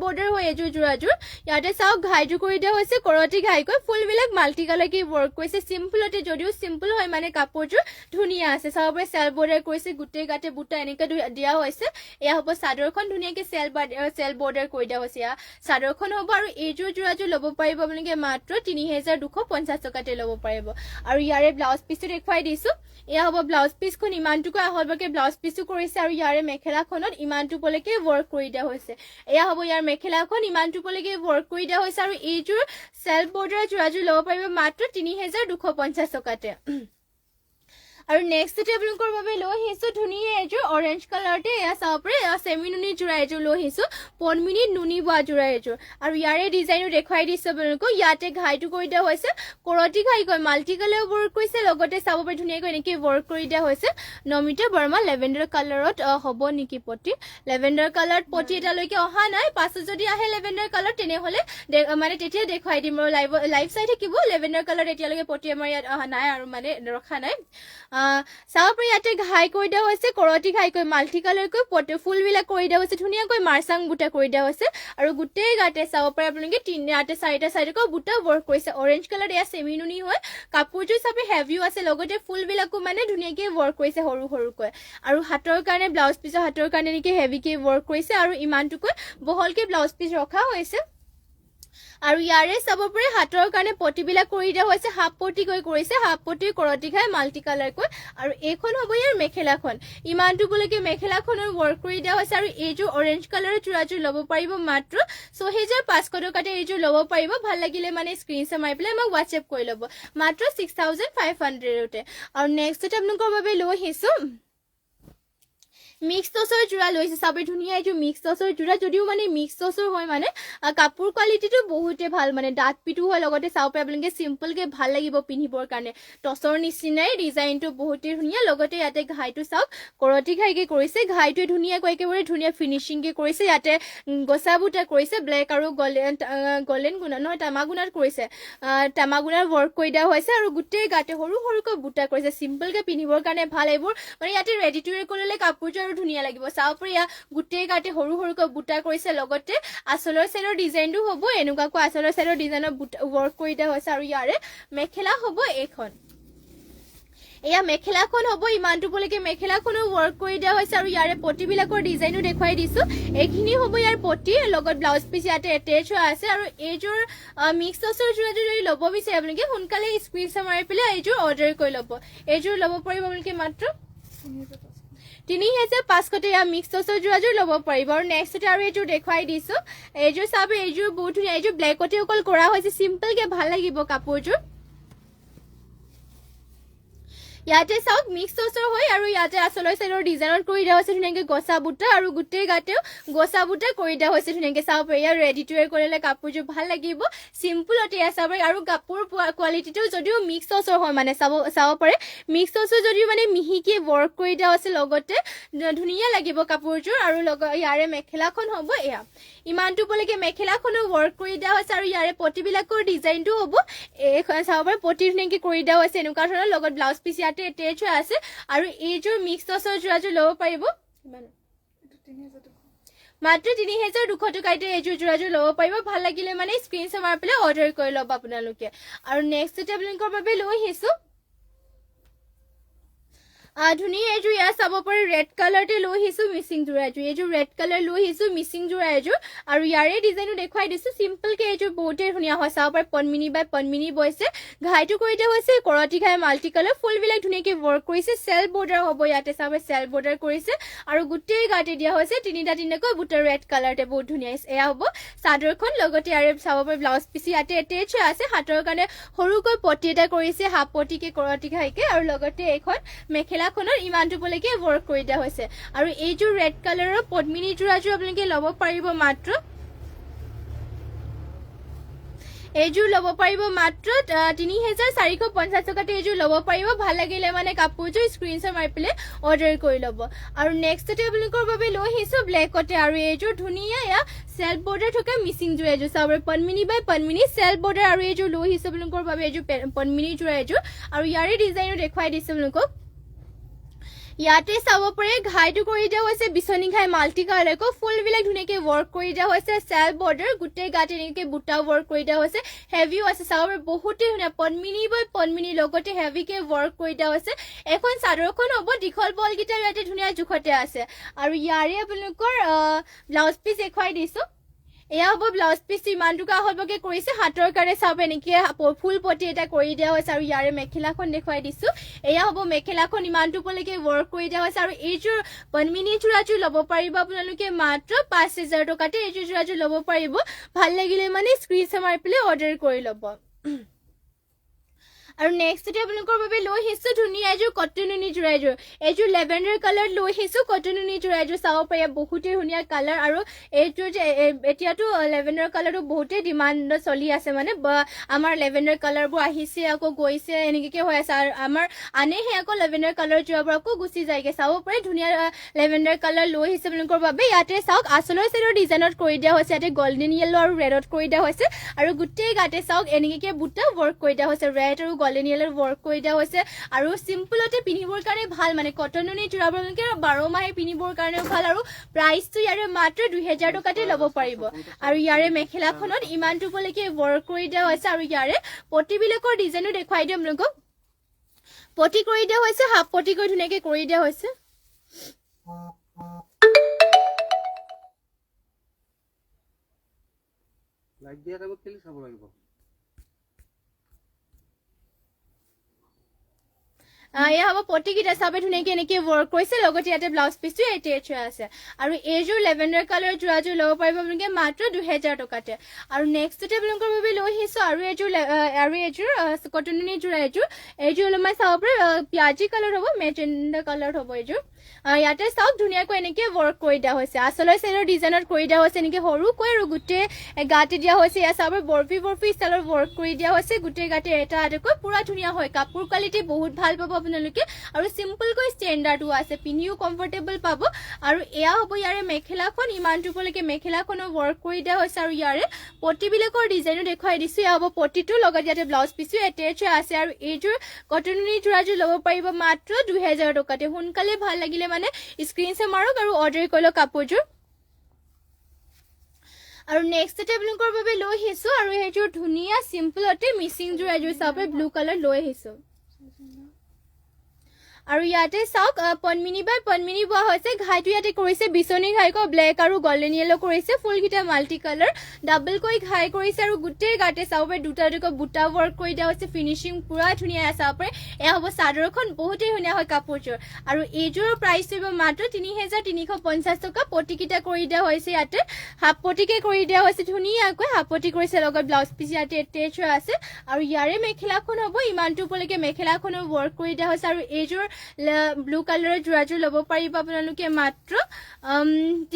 বৰ্ডাৰ হয় এযোৰ জোৰাযোৰ ইয়াতে চাওক ঘাইটো কৰি দিয়া হৈছে কৰতি ঘাইকৈ ফুলবিলাক মাল্টি কালাৰ কি ৱৰ্ক কৰিছে চিম্পলতে যদিও চিম্পল হয় মানে কাপোৰযোৰ ধুনীয়া আছে চাব পাৰে সেলফ বৰ্ডাৰ কৰিছে গোটেই গাতে বুটা এনেকৈ দিয়া হৈছে এয়া হ'ব চাদৰখন ধুনীয়াকে সেলফ বৰ্ডাৰ কৰি দিয়া হৈছে এয়া চাদৰখন হ'ব আৰু এইযোৰ জোৰাযোৰ ল'ব পাৰিব আপোনালোকে মাত্ৰ 3250 টকাতে ল'ব পাৰিব আৰু ইয়াৰে ব্লাউজ পিচটো দেখুৱাই দিছো এয়া হ'ব ব্লাউজ পিচখন ইমানটুকু আহলবাকে ব্লাউজ পিচটো কৰিছে আৰু ইয়াৰে মেখেলাখনত ইমানটু পলৈকে ৱৰ্ক কৰি দিয়া হৈছে এয়া হ'ব ইয়াৰ মেখেলাখন ইমানটু পলৈকে ৱৰ্ক কৰি দিয়া হৈছে আৰু এইযোৰ সেলফ বৰ্ডাৰ জোৰাযোৰ ল'ব পাৰিব মাত্ৰ 3250 টকাতে আৰু নেক্সট আপোনালোকৰ বাবে লৈ আহিছো ধুনীয়া এযোৰ অৰেঞ্জ কালাৰতে এয়া চাব পাৰে সেমি নুনি জোৰা এযোৰ লৈ আহিছো পদ্মিনী নুনি বোৱা জোৰা এযোৰ আৰু ইয়াৰে ডিজাইনটো দেখুৱাই দিছো আপোনালোকক ইয়াতে ঘাইটো কৰি দিয়া হৈছে কৰতি ঘাইকৈ মাল্টি কালাৰ ৱৰ্ক কৰিছে লগতে চাব পাৰে ধুনীয়াকৈ এনেকৈ ৱৰ্ক কৰি দিয়া হৈছে নমিতা বৰ্মা লেভেণ্ডাৰ কালাৰত হ'ব নেকি পটি লেভেণ্ডাৰ কালাৰত পটি এটালৈকে অহা নাই পাছত যদি আহে লেভেণ্ডাৰ কালাৰ তেনেহলে মানে তেতিয়া দেখুৱাই দিম আৰু লাইভ চাই থাকিব লেভেণ্ডাৰ কালাৰ এতিয়ালৈকে পটি আমাৰ ইয়াত অহা নাই আৰু মানে ৰখা নাই চাব পাৰে ইয়াতে ঘাই কৰি দিয়া হৈছে কৰতি ঘাইকৈ মাল্টি কালাৰকৈ ফুলবিলাক কৰি দিয়া হৈছে ধুনীয়াকৈ মাৰ্চাং বুটা কৰি দিয়া হৈছে আৰু গোটেই গাতে চাব পাৰে আপোনালোকে ইয়াতে চাৰিটা চাইডকৈ বুটা ৱৰ্ক কৰিছে অৰেঞ্জ কালাৰ এয়া সেমি নুনি হয় কাপোৰযোৰ চাপে হেভিও আছে লগতে ফুলবিলাকো মানে ধুনীয়াকৈ ৱৰ্ক কৰিছে সৰু সৰুকৈ আৰু হাতৰ কাৰণে ব্লাউজ পিছৰ হাতৰ কাৰণে নেকি হেভিকে ৱৰ্ক কৰিছে আৰু ইমানটুকৈ বহলকে ব্লাউজ পিছ ৰখা হৈছে আৰু ইয়াৰে চাব পাৰে হাতৰ কাৰণে পটিবিলাক কৰি দিয়া হৈছে হাফ পটি কৰিছে হাফ পটি কৰতি ঘাই মাল্টি কালাৰ কৈ আৰু এইখন হ'ব ইয়াৰ মেখেলাখন ইমানটু বলৈকে মেখেলাখনৰ ৱৰ্ক কৰি দিয়া হৈছে আৰু এইযোৰ অৰেঞ্জ কালাৰৰ জোৰাযোৰ ল'ব পাৰিব মাত্ৰ 6500 টকাতে এইযোৰ ল'ব পাৰিব ভাল লাগিলে মানে স্ক্ৰীনশ্বট মাৰি পেলাই আমাক WhatsApp কৰি ল'ব মাত্ৰ 6500 তে আৰু নেক্সট আপোনালোকৰ বাবে লৈ আহিছো মিক্স টচৰ জোৰা লৈছে চাবে ধুনীয়া এইটো মিক্স টচৰ জোৰা যদিও মানে মিক্স টচৰ হয় মানে কাপোৰ কোৱালিটিটো বহুতে ভাল মানে ডাঠ পিটু হয় লগতে চাও পে আপোনালোকে সিম্পল কে ভাল লাগিব পিন্ধিবৰ কাৰণে টচৰ নিচিনাই ডিজাইনটো বহুতে ধুনীয়া লগতে ইয়াতে ঘাইটো চাওক কৰতি ঘাইকে কৰিছে ঘাইটো ধুনীয়া কৈ একেবাৰে ধুনীয়া ফিনিশিং কে কৰিছে ইয়াতে গোসাবুটা কৰিছে ব্লেক আৰু গোল্ডেন গুণা নহয় তামাগুণাত কৰিছে তামাগুণাৰ ৱৰ্ক কৰি দিয়া হৈছে আৰু গোটেই গাতে সৰু সৰুকৈ বুটা কৰিছে সিম্পল কে পিন্ধিবৰ কাৰণে ভাল এইবোৰ মানে ইয়াতে ৰেডি টু ৱেৰ কৰিলে কাপোৰটো আৰু ধুনীয়া লাগিব চাও পৰিয়া গুটেই গাতে হৰু হৰুকৈ বুটা কৰিছে লগতে আসলৰ সাইডৰ ডিজাইনটো হ'ব এনেকুৱাকৈ আসলৰ সাইডৰ ডিজাইনৰ ওয়াৰ্ক কৰি দিয়া হৈছে আৰু ইয়াৰে মেখেলা হ'ব এখন এয়া মেখেলাখন হ'ব ইমানটো বলৈকে মেখেলাখনো ওয়ার্ক কৰি দিয়া হৈছে আৰু ইয়াৰে পটিবিলাকৰ ডিজাইনটো দেখুৱাই দিছো এইখিনি হ'ব ইয়াৰ পটি লগত ব্লাউজ পিস ইয়াতে এটেচ হৈ আছে আৰু এইযোৰ মিক্স টচৰ যদি ল'ব বিচাৰে আপোনালোকে সোনকালে স্ক্ৰিনশ্বট মাৰি পেলাই এইযোৰ অৰ্ডাৰ কৰি ল'ব এইযোৰ ল'ব পাৰিব আপোনালোকে মাত্ৰ 3500 ইয়া মিক্স টচৰ যোৰাযোৰ ল'ব পাৰিব আৰু নেক্সট আৰু এইযোৰ দেখুৱাই দিছো এইযোৰ চাব এইযোৰ বহুত ধুনীয়া এইযোৰ ব্লেকতে অকল কৰা হৈছে সিম্পল কে ভাল লাগিব কাপোৰযোৰ ইয়াতে চাওক মিক্স টচৰ হয় আৰু ইয়াতে আসলৰ সাইডৰ ডিজাইনত কৰি দিয়া হৈছে ধুনীয়াকৈ গছা বুটা আৰু গুটেই গাতেও গছা বুটা কৰি দিয়া হৈছে ধুনীয়াকৈ চাওক এয়া ৰেডি টু ওয়্যাৰ কৰিলে কাপোৰযোৰ ভাল লাগিব সিম্পলতে চাব আৰু কাপোৰ কোৱালিটিটো যদিও মিক্স টচৰ হয় মানে চাব পাৰে মিক্স টচৰ যদিও মানে মিহিকে ওয়াৰ্ক কৰি দিয়া আছে লগতে ধুনীয়া লাগিব কাপোৰযোৰ আৰু ইয়াৰে মেখেলাখন হ'ব এয়া ইমানটো বলৈকে মেখেলাখনো ওয়াৰ্ক কৰি দিয়া হৈছে আৰু ইয়াৰে পটিবিলাকৰ ডিজাইনটো হ'ব এইখন চাব পাৰে পটি ধুনীয়াকৈ কৰি দিয়া হৈছে এনেকুৱা ধৰণৰ লগত ব্লাউজ পিস এটেচ হৈ আছে আৰু এইযোৰ মিক্স টচৰ যোৰাযোৰ ল'ব পাৰিব মাত্ৰ 3200 টকাতে এইযোৰ যোৰাযোৰ ল'ব পাৰিব ভাল লাগিলে মানে স্ক্ৰিনশ্বট মাৰি পেলাই অৰ্ডাৰ কৰি ল'ব আপোনালোকে আৰু নেক্সট টেবলিংকৰ বাবে লৈ আহিছো ধুনীয়া এইযোৰ ইয়াত চাব পাৰি ৰেড কালাৰতে লৈ আহিছো মিচিং যোৰা এইযোৰ ৰেড কালাৰ লৈ আহিছো মিচিং যোৰা এইযোৰ আৰু ইয়াৰে ডিজাইনটো দেখুৱাই দিছো সিম্পল কে এইযোৰ বহুতে ধুনীয়া হয় চাব পাৰি পনমিনি বাই পনমিনি বৈছে ঘাইটো কৰি দিয়া হৈছে কৰতি ঘাই মাল্টি কালাৰ ফুল বিলাক ধুনীয়াকৈ ওয়াৰ্ক কৰিছে সেল বৰ্ডাৰ হ'ব ইয়াতে চাব সেল বৰ্ডাৰ কৰিছে আৰু গুটেই গাতে দিয়া হৈছে তিনিটাকৈ বুটাৰ ৰেড কালাৰতে বহুত ধুনীয়া এয়া হ'ব চাদৰখন লগতে আৰু চাব পাৰি ব্লাউজ পিস ইয়াতে এটেচ হৈ আছে হাতৰ কাৰণে সৰুকৈ পটি এটা কৰিছে হাফ পটিকে কৰতি ঘাইকে আৰু লগতে এখন মেখেলাখনৰ ইমানটো বলৈকে ওয়াৰ্ক কৰি দিয়া হৈছে আৰু এইযোৰ ৰেড কালাৰৰ পদ্মিনী যোৰাযোৰ আপোনালোকে ল'ব পাৰিব মাত্ৰ এইযোৰ ল'ব পাৰিব মাত্ৰ 3450 টকাতে এইযোৰ ল'ব পাৰিব ভাল লাগিলে মানে কাপোৰযোৰ স্ক্ৰিনশ্বট মাৰি পেলাই অৰ্ডাৰ কৰি ল'ব আৰু নেক্সট টেবলিংকৰ বাবে লৈ আহিছো ব্লেকতে আৰু এইযোৰ ধুনীয়া এয়া সেল বৰ্ডাৰ থকা মিচিং যোৰা এইযোৰ চাব পনমিনি বাই পনমিনি সেল বৰ্ডাৰ আৰু এইযোৰ লৈ আহিছো আপোনালোকৰ বাবে এইযোৰ পনমিনি যোৰা এইযোৰ আৰু ইয়াৰে ডিজাইনটো দেখুৱাই দিছো আপোনালোকক ইয়াতে চাব পাৰে ঘাইটো কৰি দিয়া হৈছে বিছনি ঘাই মাল্টি কালাৰকো ফুল বিলাক ধুনীয়াকৈ ওয়াৰ্ক কৰি দিয়া হৈছে সেল বৰ্ডাৰ গুটেই গাতে এনেকৈ বুটা ওয়াৰ্ক কৰি দিয়া হৈছে হেভিও আছে চাব পাৰে বহুতে ধুনীয়া পনমিনি বাই পনমিনি লগতে হেভিকে ওয়াৰ্ক কৰি দিয়া হৈছে এখন চাদৰখন হ'ব দীঘল বলগিটা ইয়াতে ধুনীয়া জুখতে আছে আৰু ইয়াৰে আপোনালোকৰ ব্লাউজ পিস দেখুৱাই দিছো এয়া হ'ব ব্লাউজ পিস ইমান টকা হ'বকে কৰিছে হাতৰ কাৰণে চাব এনেকৈ ফুল পটি এটা কৰি দিয়া হৈছে আৰু ইয়াৰে মেখেলাখন দেখুৱাই দিছো এয়া হ'ব মেখেলাখন ইমানটো বলৈকে ওয়াৰ্ক কৰি দিয়া হৈছে আৰু এইযোৰ পনমিনি যোৰাযোৰ ল'ব পাৰিব আপোনালোকে মাত্ৰ 5000 টকাতে এইযোৰ যোৰাযোৰ ল'ব পাৰিব ভাল লাগিলে মানে স্ক্ৰিনশ্বট মাৰি পেলাই অৰ্ডাৰ কৰি ল'ব আৰু নেক্সট আপোনালোকৰ বাবে লৈ আহিছো ধুনীয়া এইযোৰ কটনুনি যোৰা এইযোৰ লেভেণ্ডাৰ কালাৰ লৈ আহিছো কটনুনি যোৰা চাব পাৰে বহুতে ধুনীয়া কালাৰ আৰু এইযোৰ যে এতিয়াতো লেভেণ্ডাৰ কালাৰটো বহুতে ডিমাণ্ড চলি আছে মানে আমাৰ লেভেণ্ডাৰ কালাৰবোৰ আহিছে আকৌ গৈছে এনেকৈ হৈ আছে আৰু আমাৰ আনেহে আকৌ লেভেণ্ডাৰ কালাৰ যোৱাবোৰ আকৌ গুচি যায়গে চাব পাৰে ধুনীয়া লেভেণ্ডাৰ কালাৰ লৈ আহিছে আপোনালোকৰ বাবে ইয়াতে চাওক আসলৰ সাইডৰ ডিজাইনত কৰি দিয়া হৈছে ইয়াতে গোল্ডেন য়েলো আৰু ৰেডত কৰি দিয়া হৈছে আৰু গোটেই গাতে চাওক এনেকৈ বুটা ওয়াৰ্ক কৰি দিয়া হৈছে ৰেড আৰু গোল্ডেন য়েলোৰ ওয়াৰ্ক কৰি দিয়া হৈছে আৰু সিম্পলতে পিন্ধিবৰ কাৰণে ভাল মানে কটনুনি যোৰাবোৰকে 12 মাহে পিন্ধিবৰ কাৰণে ভাল আৰু প্ৰাইসটো ইয়াৰে মাত্ৰ 2000 টকাতে ল'ব পাৰিব আৰু ইয়াৰে মেখেলাখনত ইমানটো বলৈকে ওয়াৰ্ক কৰি দিয়া হৈছে আৰু ইয়াৰে পটিবিলাকৰ ডিজাইনটো দেখুৱাই দিম আপোনালোকক পটি কৰি দিয়া হৈছে হাফ পটি কৰি ধুনীয়াকৈ কৰি দিয়া হৈছে লাইক দিয়া টাইমত কেলি চাব লাগিব এয়া হ'ব পটিকেইটা চাবে ধুনীয়াকৈ এনেকৈ ওয়ার্ক কৰিছে লগতে ইয়াতে ব্লাউজ পিসটো এটেচ হৈ আছে আৰু এইযোৰ লেভেণ্ডাৰ কালাৰ যোৰাযোৰ ল'ব পাৰিব আপোনালোকে মাত্ৰ 2000 টকাতে আৰু নেক্সট টেবলিংকৰ বাবে লৈ আহিছো আৰু এইযোৰ কটনুনি যোৰা এইযোৰ অলপমান চাব পাৰে পিয়াজি কালাৰ হ'ব মেজেণ্ডা কালাৰ হ'ব এইযোৰ ইয়াতে চাওক ধুনীয়াকৈ এনেকৈ ওয়াৰ্ক কৰি দিয়া হৈছে আসলৰ সাইডৰ ডিজাইনত কৰি দিয়া হৈছে এনেকৈ সৰুকৈ আৰু গোটেই গাতে দিয়া হৈছে ইয়াত চাব বৰফি ষ্টাইলৰ ওয়াৰ্ক কৰি দিয়া হৈছে গোটেই গাতে এটা এটাকৈ পুৰা ধুনীয়া হয় কাপোৰ কোৱালিটি বহুত ভাল পাব আপোনালোকে আৰু সিম্পল কৈ ষ্টেণ্ডাৰ্ডো আছে পিন্ধিও কমফৰ্টেবল পাব আৰু এয়া হ'ব ইয়াৰে মেখেলাখন ইমানটো পলৈকে মেখেলাখনৰ ৱৰ্ক কৰি দিয়া হৈছে আৰু ইয়াৰে পটিবিলাকৰ ডিজাইনো দেখুৱাই দিছো এয়া হ'ব পটিটো লগত ইয়াতে ব্লাউজ পিছো এটেচ আছে আৰু এইযোৰ কটননি যোৰাযোৰ ল'ব পাৰিব মাত্ৰ 2000 টকাতে সোনকালে ভাল লাগিলে মানে স্ক্ৰীনশ্বট মাৰক আৰু অৰ্ডাৰ কৰি লওক কাপোৰযোৰ আৰু নেক্সট আপোনালোকৰ বাবে লৈ আহিছো আৰু এইযোৰ ধুনীয়া সিম্পলতে মিচিং যোৰ এযোৰ চাওক ব্লু কালাৰ লৈ আহিছো আৰু ইয়াতে চাওক পনমিনি বাই পনমিনি বোৱা হৈছে ঘাইটো ইয়াতে কৰিছে বিচনী ঘাইক ব্লেক আৰু গোল্ডেন ইয়েলো কৰিছে ফুলকিটা মাল্টি কালাৰ ডাবল কৈ ঘাই কৰিছে আৰু গোটেই গাতে চাওক দুটা দুটা বুটা ৱৰ্ক কৰি দিয়া হৈছে ফিনিশিং পুৰা ধুনীয়া আছে চাওক এয়া হ'ব চাদৰখন বহুতেই ধুনীয়া হয় কাপোৰযোৰ আৰু এইযোৰৰ প্ৰাইচ হ'ব মাত্ৰ 3350 টকা পটিকিটা কৰি দিয়া হৈছে ইয়াতে হাফ পটিকে কৰি দিয়া হৈছে ধুনীয়াকৈ হাফ পটি কৰিছে লগত ব্লাউজ পিছ ইয়াতে এটেচ আছে আৰু ইয়াৰে মেখেলাখন হ'ব ইমানটো পলৈকে মেখেলাখনৰ ৱৰ্ক কৰি দিয়া হৈছে আৰু এইযোৰ ব্লু কালাৰৰ যোৰাযোৰ ল'ব পাৰিব আপোনালোকে মাত্ৰ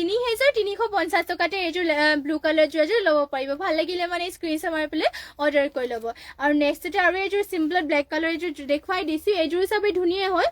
3350 টকাতে এইযোৰ ব্লু কালাৰৰ যোৰাযোৰ ল'ব পাৰিব ভাল লাগিলে মানে স্ক্ৰীনশ্বট মাৰি পেলাই অৰ্ডাৰ কৰি ল'ব আৰু নেক্সটতে আৰু এইযোৰ চিম্পল ব্লেক কালাৰ এইযোৰ দেখুৱাই দিছো এইযোৰ সবেই ধুনীয়া হয়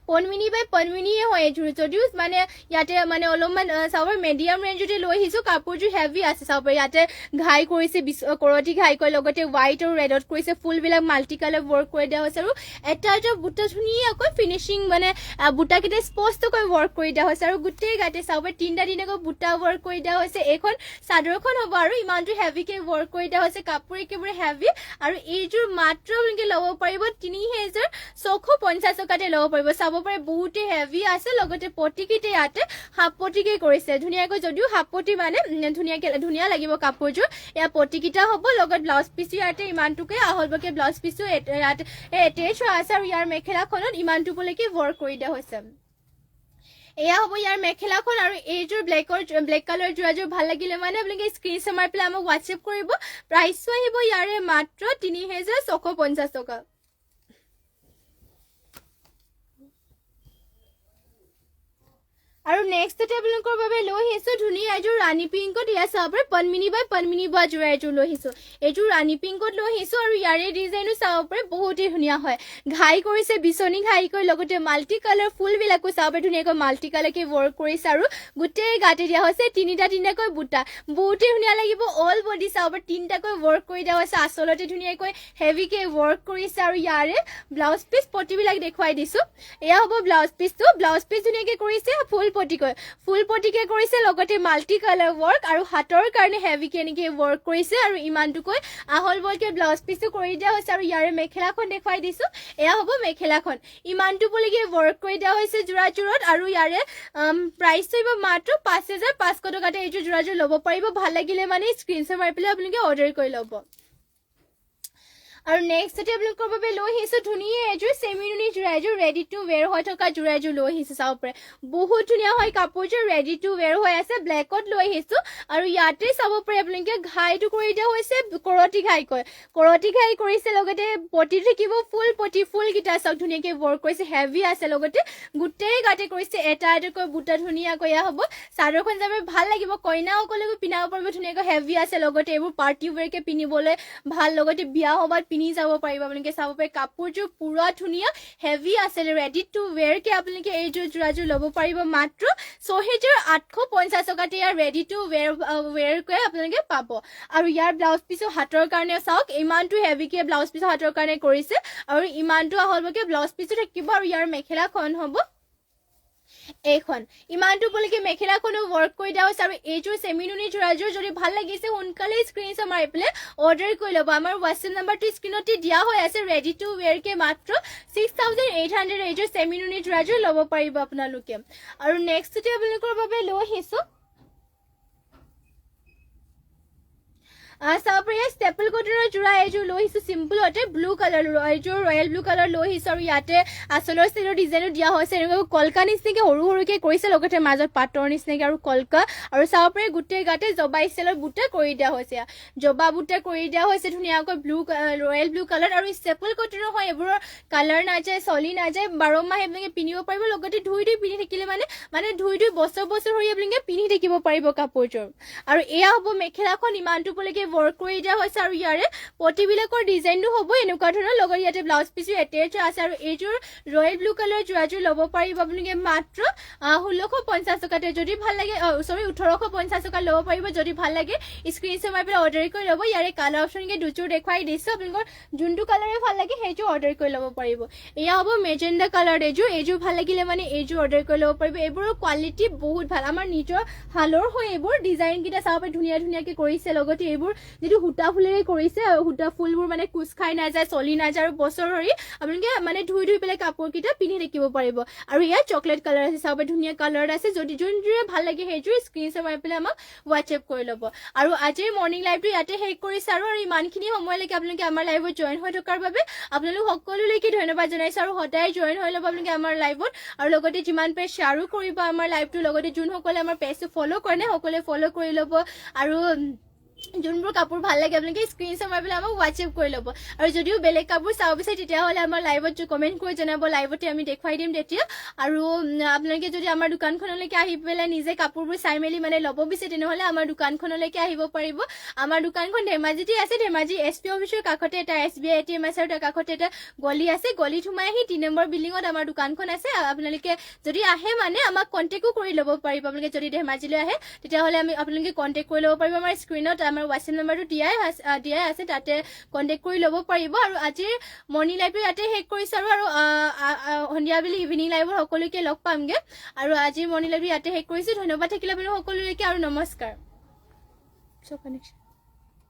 পনমিনি বাই পনমিনিয়ে হয় এইযোৰ যদিও মানে ইয়াতে মানে অলপমান চাবৰ মিডিয়াম ৰেঞ্জতে লৈ আহিছো কাপোৰযোৰ হেভি আছে চাবৰ ইয়াতে ঘাই কৰিছে কৰতি ঘাই কৰি লগতে হোৱাইট আৰু ৰেডত কৰিছে ফুলবিলাক মাল্টি কালাৰ ৱৰ্ক কৰি দিয়া হৈছে আৰু এটা এটা বুটা ধুনীয়াকৈ ফিনিচিং মানে বুটাকেইটা স্পষ্টকৈ ৱৰ্ক কৰি দিয়া হৈছে আৰু গোটেই গাতে চাবৰ তিনিটা তিনিটাকৈ বুটা ৱৰ্ক কৰি দিয়া হৈছে এইখন চাদৰখন হ'ব আৰু ইমানটো হেভিকৈ ৱৰ্ক কৰি দিয়া হৈছে কাপোৰ একেবাৰে হেভি আৰু এইযোৰ মাত্ৰ আপোনালোকে ল'ব পাৰিব 3650 টকাতে ল'ব পাৰিব চাব পাৰে বহুতে হেভি আছে লগতে পটিকিতে ইয়াতে হাফ পটিকে কৰিছে ধুনীয়াকৈ যদিও হাফ পটি মানে ধুনীয়া লাগিব কাপোৰযোৰ এয়া পটিকিটা হ'ব লগত ব্লাউজ পিছো ইয়াতে ইমানটোকে আহলবকে ব্লাউজ পিছো ইয়াতে এটেচ আছে আৰু ইয়াৰ মেখেলাখনত ইমানটো পলৈকে ৱৰ্ক কৰি দিয়া হৈছে এয়া হ'ব ইয়াৰ মেখেলাখন আৰু এইযোৰ ব্লেক কালাৰ যোৰাযোৰ ভাল লাগিলে মানে আপোনালোকে স্ক্ৰীনশ্বট মাৰি পেলাই আমাক হোৱাটছএপ কৰিব প্ৰাইচটো আহিব ইয়াৰে মাত্ৰ 3650 টকা আৰু নেক্সট আপোনালোকৰ বাবে লৈ আহিছো ধুনীয়া এযোৰ ৰাণী পিংকত ইয়া চাবৰ পনমিনি বাই পনমিনি বোৱা যোৰা এযোৰ লৈ আহিছো এইযোৰ ৰাণী পিংকত লৈ আহিছো আৰু ইয়াৰে ডিজাইনো চাব পাৰে বহুতেই ধুনীয়া হয় ঘাই কৰিছে বিচনী ঘাই কৰি লগতে মাল্টি কালাৰ ফুলবিলাকো চাব পাৰে ধুনীয়াকৈ মাল্টি কালাৰকে ৱৰ্ক কৰিছে আৰু গোটেই গাতে দিয়া হৈছে তিনিটাকৈ বুটা বহুতেই ধুনীয়া লাগিব অল বডি চাব পাৰে তিনিটাকৈ ৱৰ্ক কৰি দিয়া হৈছে আচলতে ধুনীয়াকৈ হেভিকে ৱৰ্ক কৰিছে আৰু ইয়াৰে ব্লাউজ পিচ পটিবিলাক দেখুৱাই দিছো এয়া হ'ব ব্লাউজ পিচ ধুনীয়াকৈ কৰিছে ফুল পটিকে কৰিছে লগতে মাল্টি কালাৰ ৱৰ্ক আৰু হাতৰ কাৰণে হেভিকে এনেকৈ ৱৰ্ক কৰিছে আৰু ইমানটোকৈ আহল বলকে ব্লাউজ পিচো কৰি দিয়া হৈছে আৰু ইয়াৰে মেখেলাখন দেখুৱাই দিছো এয়া হ'ব মেখেলাখন ইমানটো পলৈকে ৱৰ্ক কৰি দিয়া হৈছে যোৰাযোৰত আৰু ইয়াৰে প্ৰাইচটো হ'ব মাত্ৰ 5500 টকাতে এইযোৰ যোৰাযোৰ ল'ব পাৰিব ভাল লাগিলে মানে স্ক্ৰীনশ্বট মাৰি পেলাই আপোনালোকে অৰ্ডাৰ কৰি ল'ব আৰু নেক্সট আপোনালোকৰ বাবে লৈ আহিছো ধুনীয়া এযোৰ চেমিনুনি যোৰা এযোৰ ৰেডি টু ৱেৰ হৈ থকা যোৰা এযোৰ লৈ আহিছো চাব পাৰে বহুত ধুনীয়া হয় কাপোৰযোৰ ৰেডি টু ৱেৰ হৈ আছে ব্লেকত লৈ আহিছো আৰু ইয়াতে চাব পাৰে আপোনালোকে ঘাইটো কৰি দিয়া হৈছে কৰতি ঘাই কৰিছে লগতে পটি থাকিব ফুল পটি ফুলকেইটা চাওক ধুনীয়াকৈ ৱৰ্ক কৰিছে হেভি আছে লগতে গোটেই গাতে কৰিছে এটা এটাকৈ বুটা ধুনীয়াকৈ হ'ব চাদৰখন যাবে ভাল লাগিব কইনাসকলকো পিন্ধাব পাৰিব ধুনীয়াকৈ হেভি আছে লগতে এইবোৰ পাৰ্টি ৱেৰকে পিন্ধিবলৈ ভাল লগতে বিয়া সভাত পিনি যাব পাৰিব আপোনালোকে চাব পাৰে কাপোৰযোৰ পুৰা ধুনীয়া হেভি আছে ৰেডি টু ৱেৰ কে আপোনালোকে এইযোৰ যোৰাযোৰ ল'ব পাৰিব মাত্ৰ 6850 টকাতে ইয়াৰ ৰেডি টু ৱেৰ কে আপোনালোকে পাব আৰু ইয়াৰ ব্লাউজ পিছো হাতৰ কাৰণে চাওক ইমানটো হেভিকে ব্লাউজ পিছো হাতৰ কাৰণে কৰিছে আৰু ইমানটো আহলবকে ব্লাউজ পিছো থাকিব আৰু ইয়াৰ মেখেলাখন হ'ব এইখন ইমানটো পলৈকে মেখেলাখনো ৱৰ্ক কৰি দিয়া হৈছে আৰু এইযোৰ চেমিনুনি যোৰাযোৰ যদি ভাল লাগিছে সোনকালে স্ক্ৰীনশ্বট মাৰি পেলাই অৰ্ডাৰ কৰি ল'ব আমাৰ হোৱাটছএপ নাম্বাৰটো স্ক্ৰীনতে দিয়া হৈ আছে ৰেডি টু ৱেৰ কে মাত্ৰ 6800 এইযোৰ চেমিনুনি যোৰাযোৰ ল'ব পাৰিব আপোনালোকে আৰু নেক্সটতে আপোনালোকৰ বাবে লৈ আহিছো ষ্টেপল কটনৰ যোৰা এযোৰ লৈ আহিছো চিম্পলতে ব্লু কালাৰ এইযোৰ ৰয়েল ব্লু কালাৰ লৈ আহিছো আৰু ইয়াতে আচলৰ ষ্টাইলৰ ডিজাইনো দিয়া হৈছে এনেকৈ কলকা নিচিনাকৈ সৰুকৈ কৰিছে লগতে মাজত পাটৰ নিচিনাকৈ আৰু কলকা আৰু চাব পাৰে গোটেই গাতে জবা ষ্টাইলৰ বুটা কৰি দিয়া হৈছে জবা বুটা কৰি দিয়া হৈছে ধুনীয়াকৈ ৰয়েল ব্লু কালাৰ আৰু ষ্টেপল কটনৰ হয় এইবোৰৰ কালাৰ নাযায় চলি নাযায় 12 মাহ আপোনালোকে পিন্ধিব পাৰিব লগতে ধুই পিন্ধি থাকিলে মানে ধুই বছৰ ধৰি আপোনালোকে পিন্ধি থাকিব পাৰিব কাপোৰযোৰ আৰু এয়া হ'ব মেখেলাখন ইমানটো পলৈকে ৱৰ্ক কৰি দিয়া হৈছে আৰু ইয়াৰে পটিবিলাকৰ ডিজাইনটো হ'ব এনেকুৱা ধৰণৰ লগত ইয়াতে ব্লাউজ পিছো এটেচ আছে আৰু এইযোৰ ৰয়েল ব্লু কালাৰ যোৰাযোৰ ল'ব পাৰিব আপোনালোকে মাত্ৰ 1650 টকাতে যদি ভাল লাগে 1850 টকা ল'ব পাৰিব যদি ভাল লাগে স্ক্ৰীনশ্বট মাৰি পেলাই অৰ্ডাৰ কৰি ল'ব ইয়াৰে কালাৰ অপশ্যনকে দুযোৰ দেখুৱাই দিছোঁ আপোনালোকৰ যোনটো কালাৰে ভাল লাগে সেইযোৰ অৰ্ডাৰ কৰি ল'ব পাৰিব এয়া হ'ব মেজেণ্ডা কালাৰ এইযোৰ ভাল লাগিলে মানে এইযোৰ অৰ্ডাৰ কৰি ল'ব পাৰিব এইবোৰৰ কোৱালিটি বহুত ভাল আমাৰ নিজৰ হালৰ হৈ এইবোৰ ডিজাইনকেইটা চাব পাৰি ধুনীয়া ধুনীয়াকৈ কৰিছে লগতে এইবোৰ যিটো সূতা ফুলেৰে কৰিছে আৰু সূতা ফুলবোৰ মানে কোচ খাই নাযায় চলি নাযায় আৰু বছৰ ধৰি আপোনালোকে মানে ধুই পেলাই কাপোৰকেইটা পিন্ধি থাকিব পাৰিব আৰু ইয়াৰ চকলেট কালাৰ আছে চাব পাৰি ধুনীয়া কালাৰ আছে যদি যোনযোৰে ভাল লাগে সেইযোৰ স্ক্ৰীনশ্বট মাৰি পেলাই আমাক হোৱাটছএপ কৰি ল'ব আৰু আজিৰ মৰ্ণিং লাইভটো ইয়াতে শেষ কৰিছে আৰু ইমানখিনি সময়লৈকে আপোনালোকে আমাৰ লাইভত জইন হৈ থকাৰ বাবে আপোনালোক সকলোলৈকে ধন্যবাদ জনাইছোঁ আৰু সদায় জইন হৈ ল'ব আপোনালোকে আমাৰ লাইভত আৰু লগতে যিমান পাৰে শ্বেয়াৰো কৰিব আমাৰ লাইভটো লগতে যোনসকলে আমাৰ পেজটো ফ'ল' কৰে নাই সকলোৱে ফ'ল' কৰি ল'ব আৰু যোনবোৰ কাপোৰ ভাল লাগে আপোনালোকে স্ক্ৰীনশ্বট মাৰি পেলাই আমাক হোৱাটছএপ কৰি ল'ব আৰু যদিও বেলেগ কাপোৰ চাব বিচাৰে তেতিয়াহ'লে আমাৰ লাইভত কমেণ্ট কৰি জনাব লাইভতে আমি দেখুৱাই দিম তেতিয়া আৰু আপোনালোকে যদি আমাৰ দোকানখনলৈকে আহি পেলাই নিজে কাপোৰবোৰ চাই মেলি মানে ল'ব বিচাৰে তেনেহ'লে আমাৰ দোকানখনলৈকে আহিব পাৰিব আমাৰ দোকানখন ধেমাজিতে আছে ধেমাজি SP অফিচৰ কাষতে এটা SBI ATM আছে আৰু তাৰ কাষতে এটা গলি আছে গলিত সোমাই আহি 3 নম্বৰ বিল্ডিঙত আমাৰ দোকানখন আছে আপোনালোকে যদি আহে মানে আমাক কণ্টেক্টো কৰি ল'ব পাৰিব আপোনালোকে যদি ধেমাজিলৈ আহে তেতিয়াহ'লে আপোনালোকে কণ্টেক্ট কৰি ল'ব পাৰিব আমাৰ স্ক্ৰীনত আমাৰ হোৱাটছএপ নম্বৰটো দিয়াই আছে তাতে কণ্টেক্ট কৰি ল'ব পাৰিব আৰু আজিৰ মৰ্ণিং লাইভটো ইয়াতে শেষ কৰিছোঁ আৰু সন্ধিয়া বেলি ইভিনিং লাইভত সকলোকে লগ পামগৈ আৰু আজিৰ মৰ্ণিং লাইভটো ইয়াতে শেষ কৰিছোঁ ধন্যবাদ থাকিলে আপোনালোক সকলোলৈকে আৰু নমস্কাৰ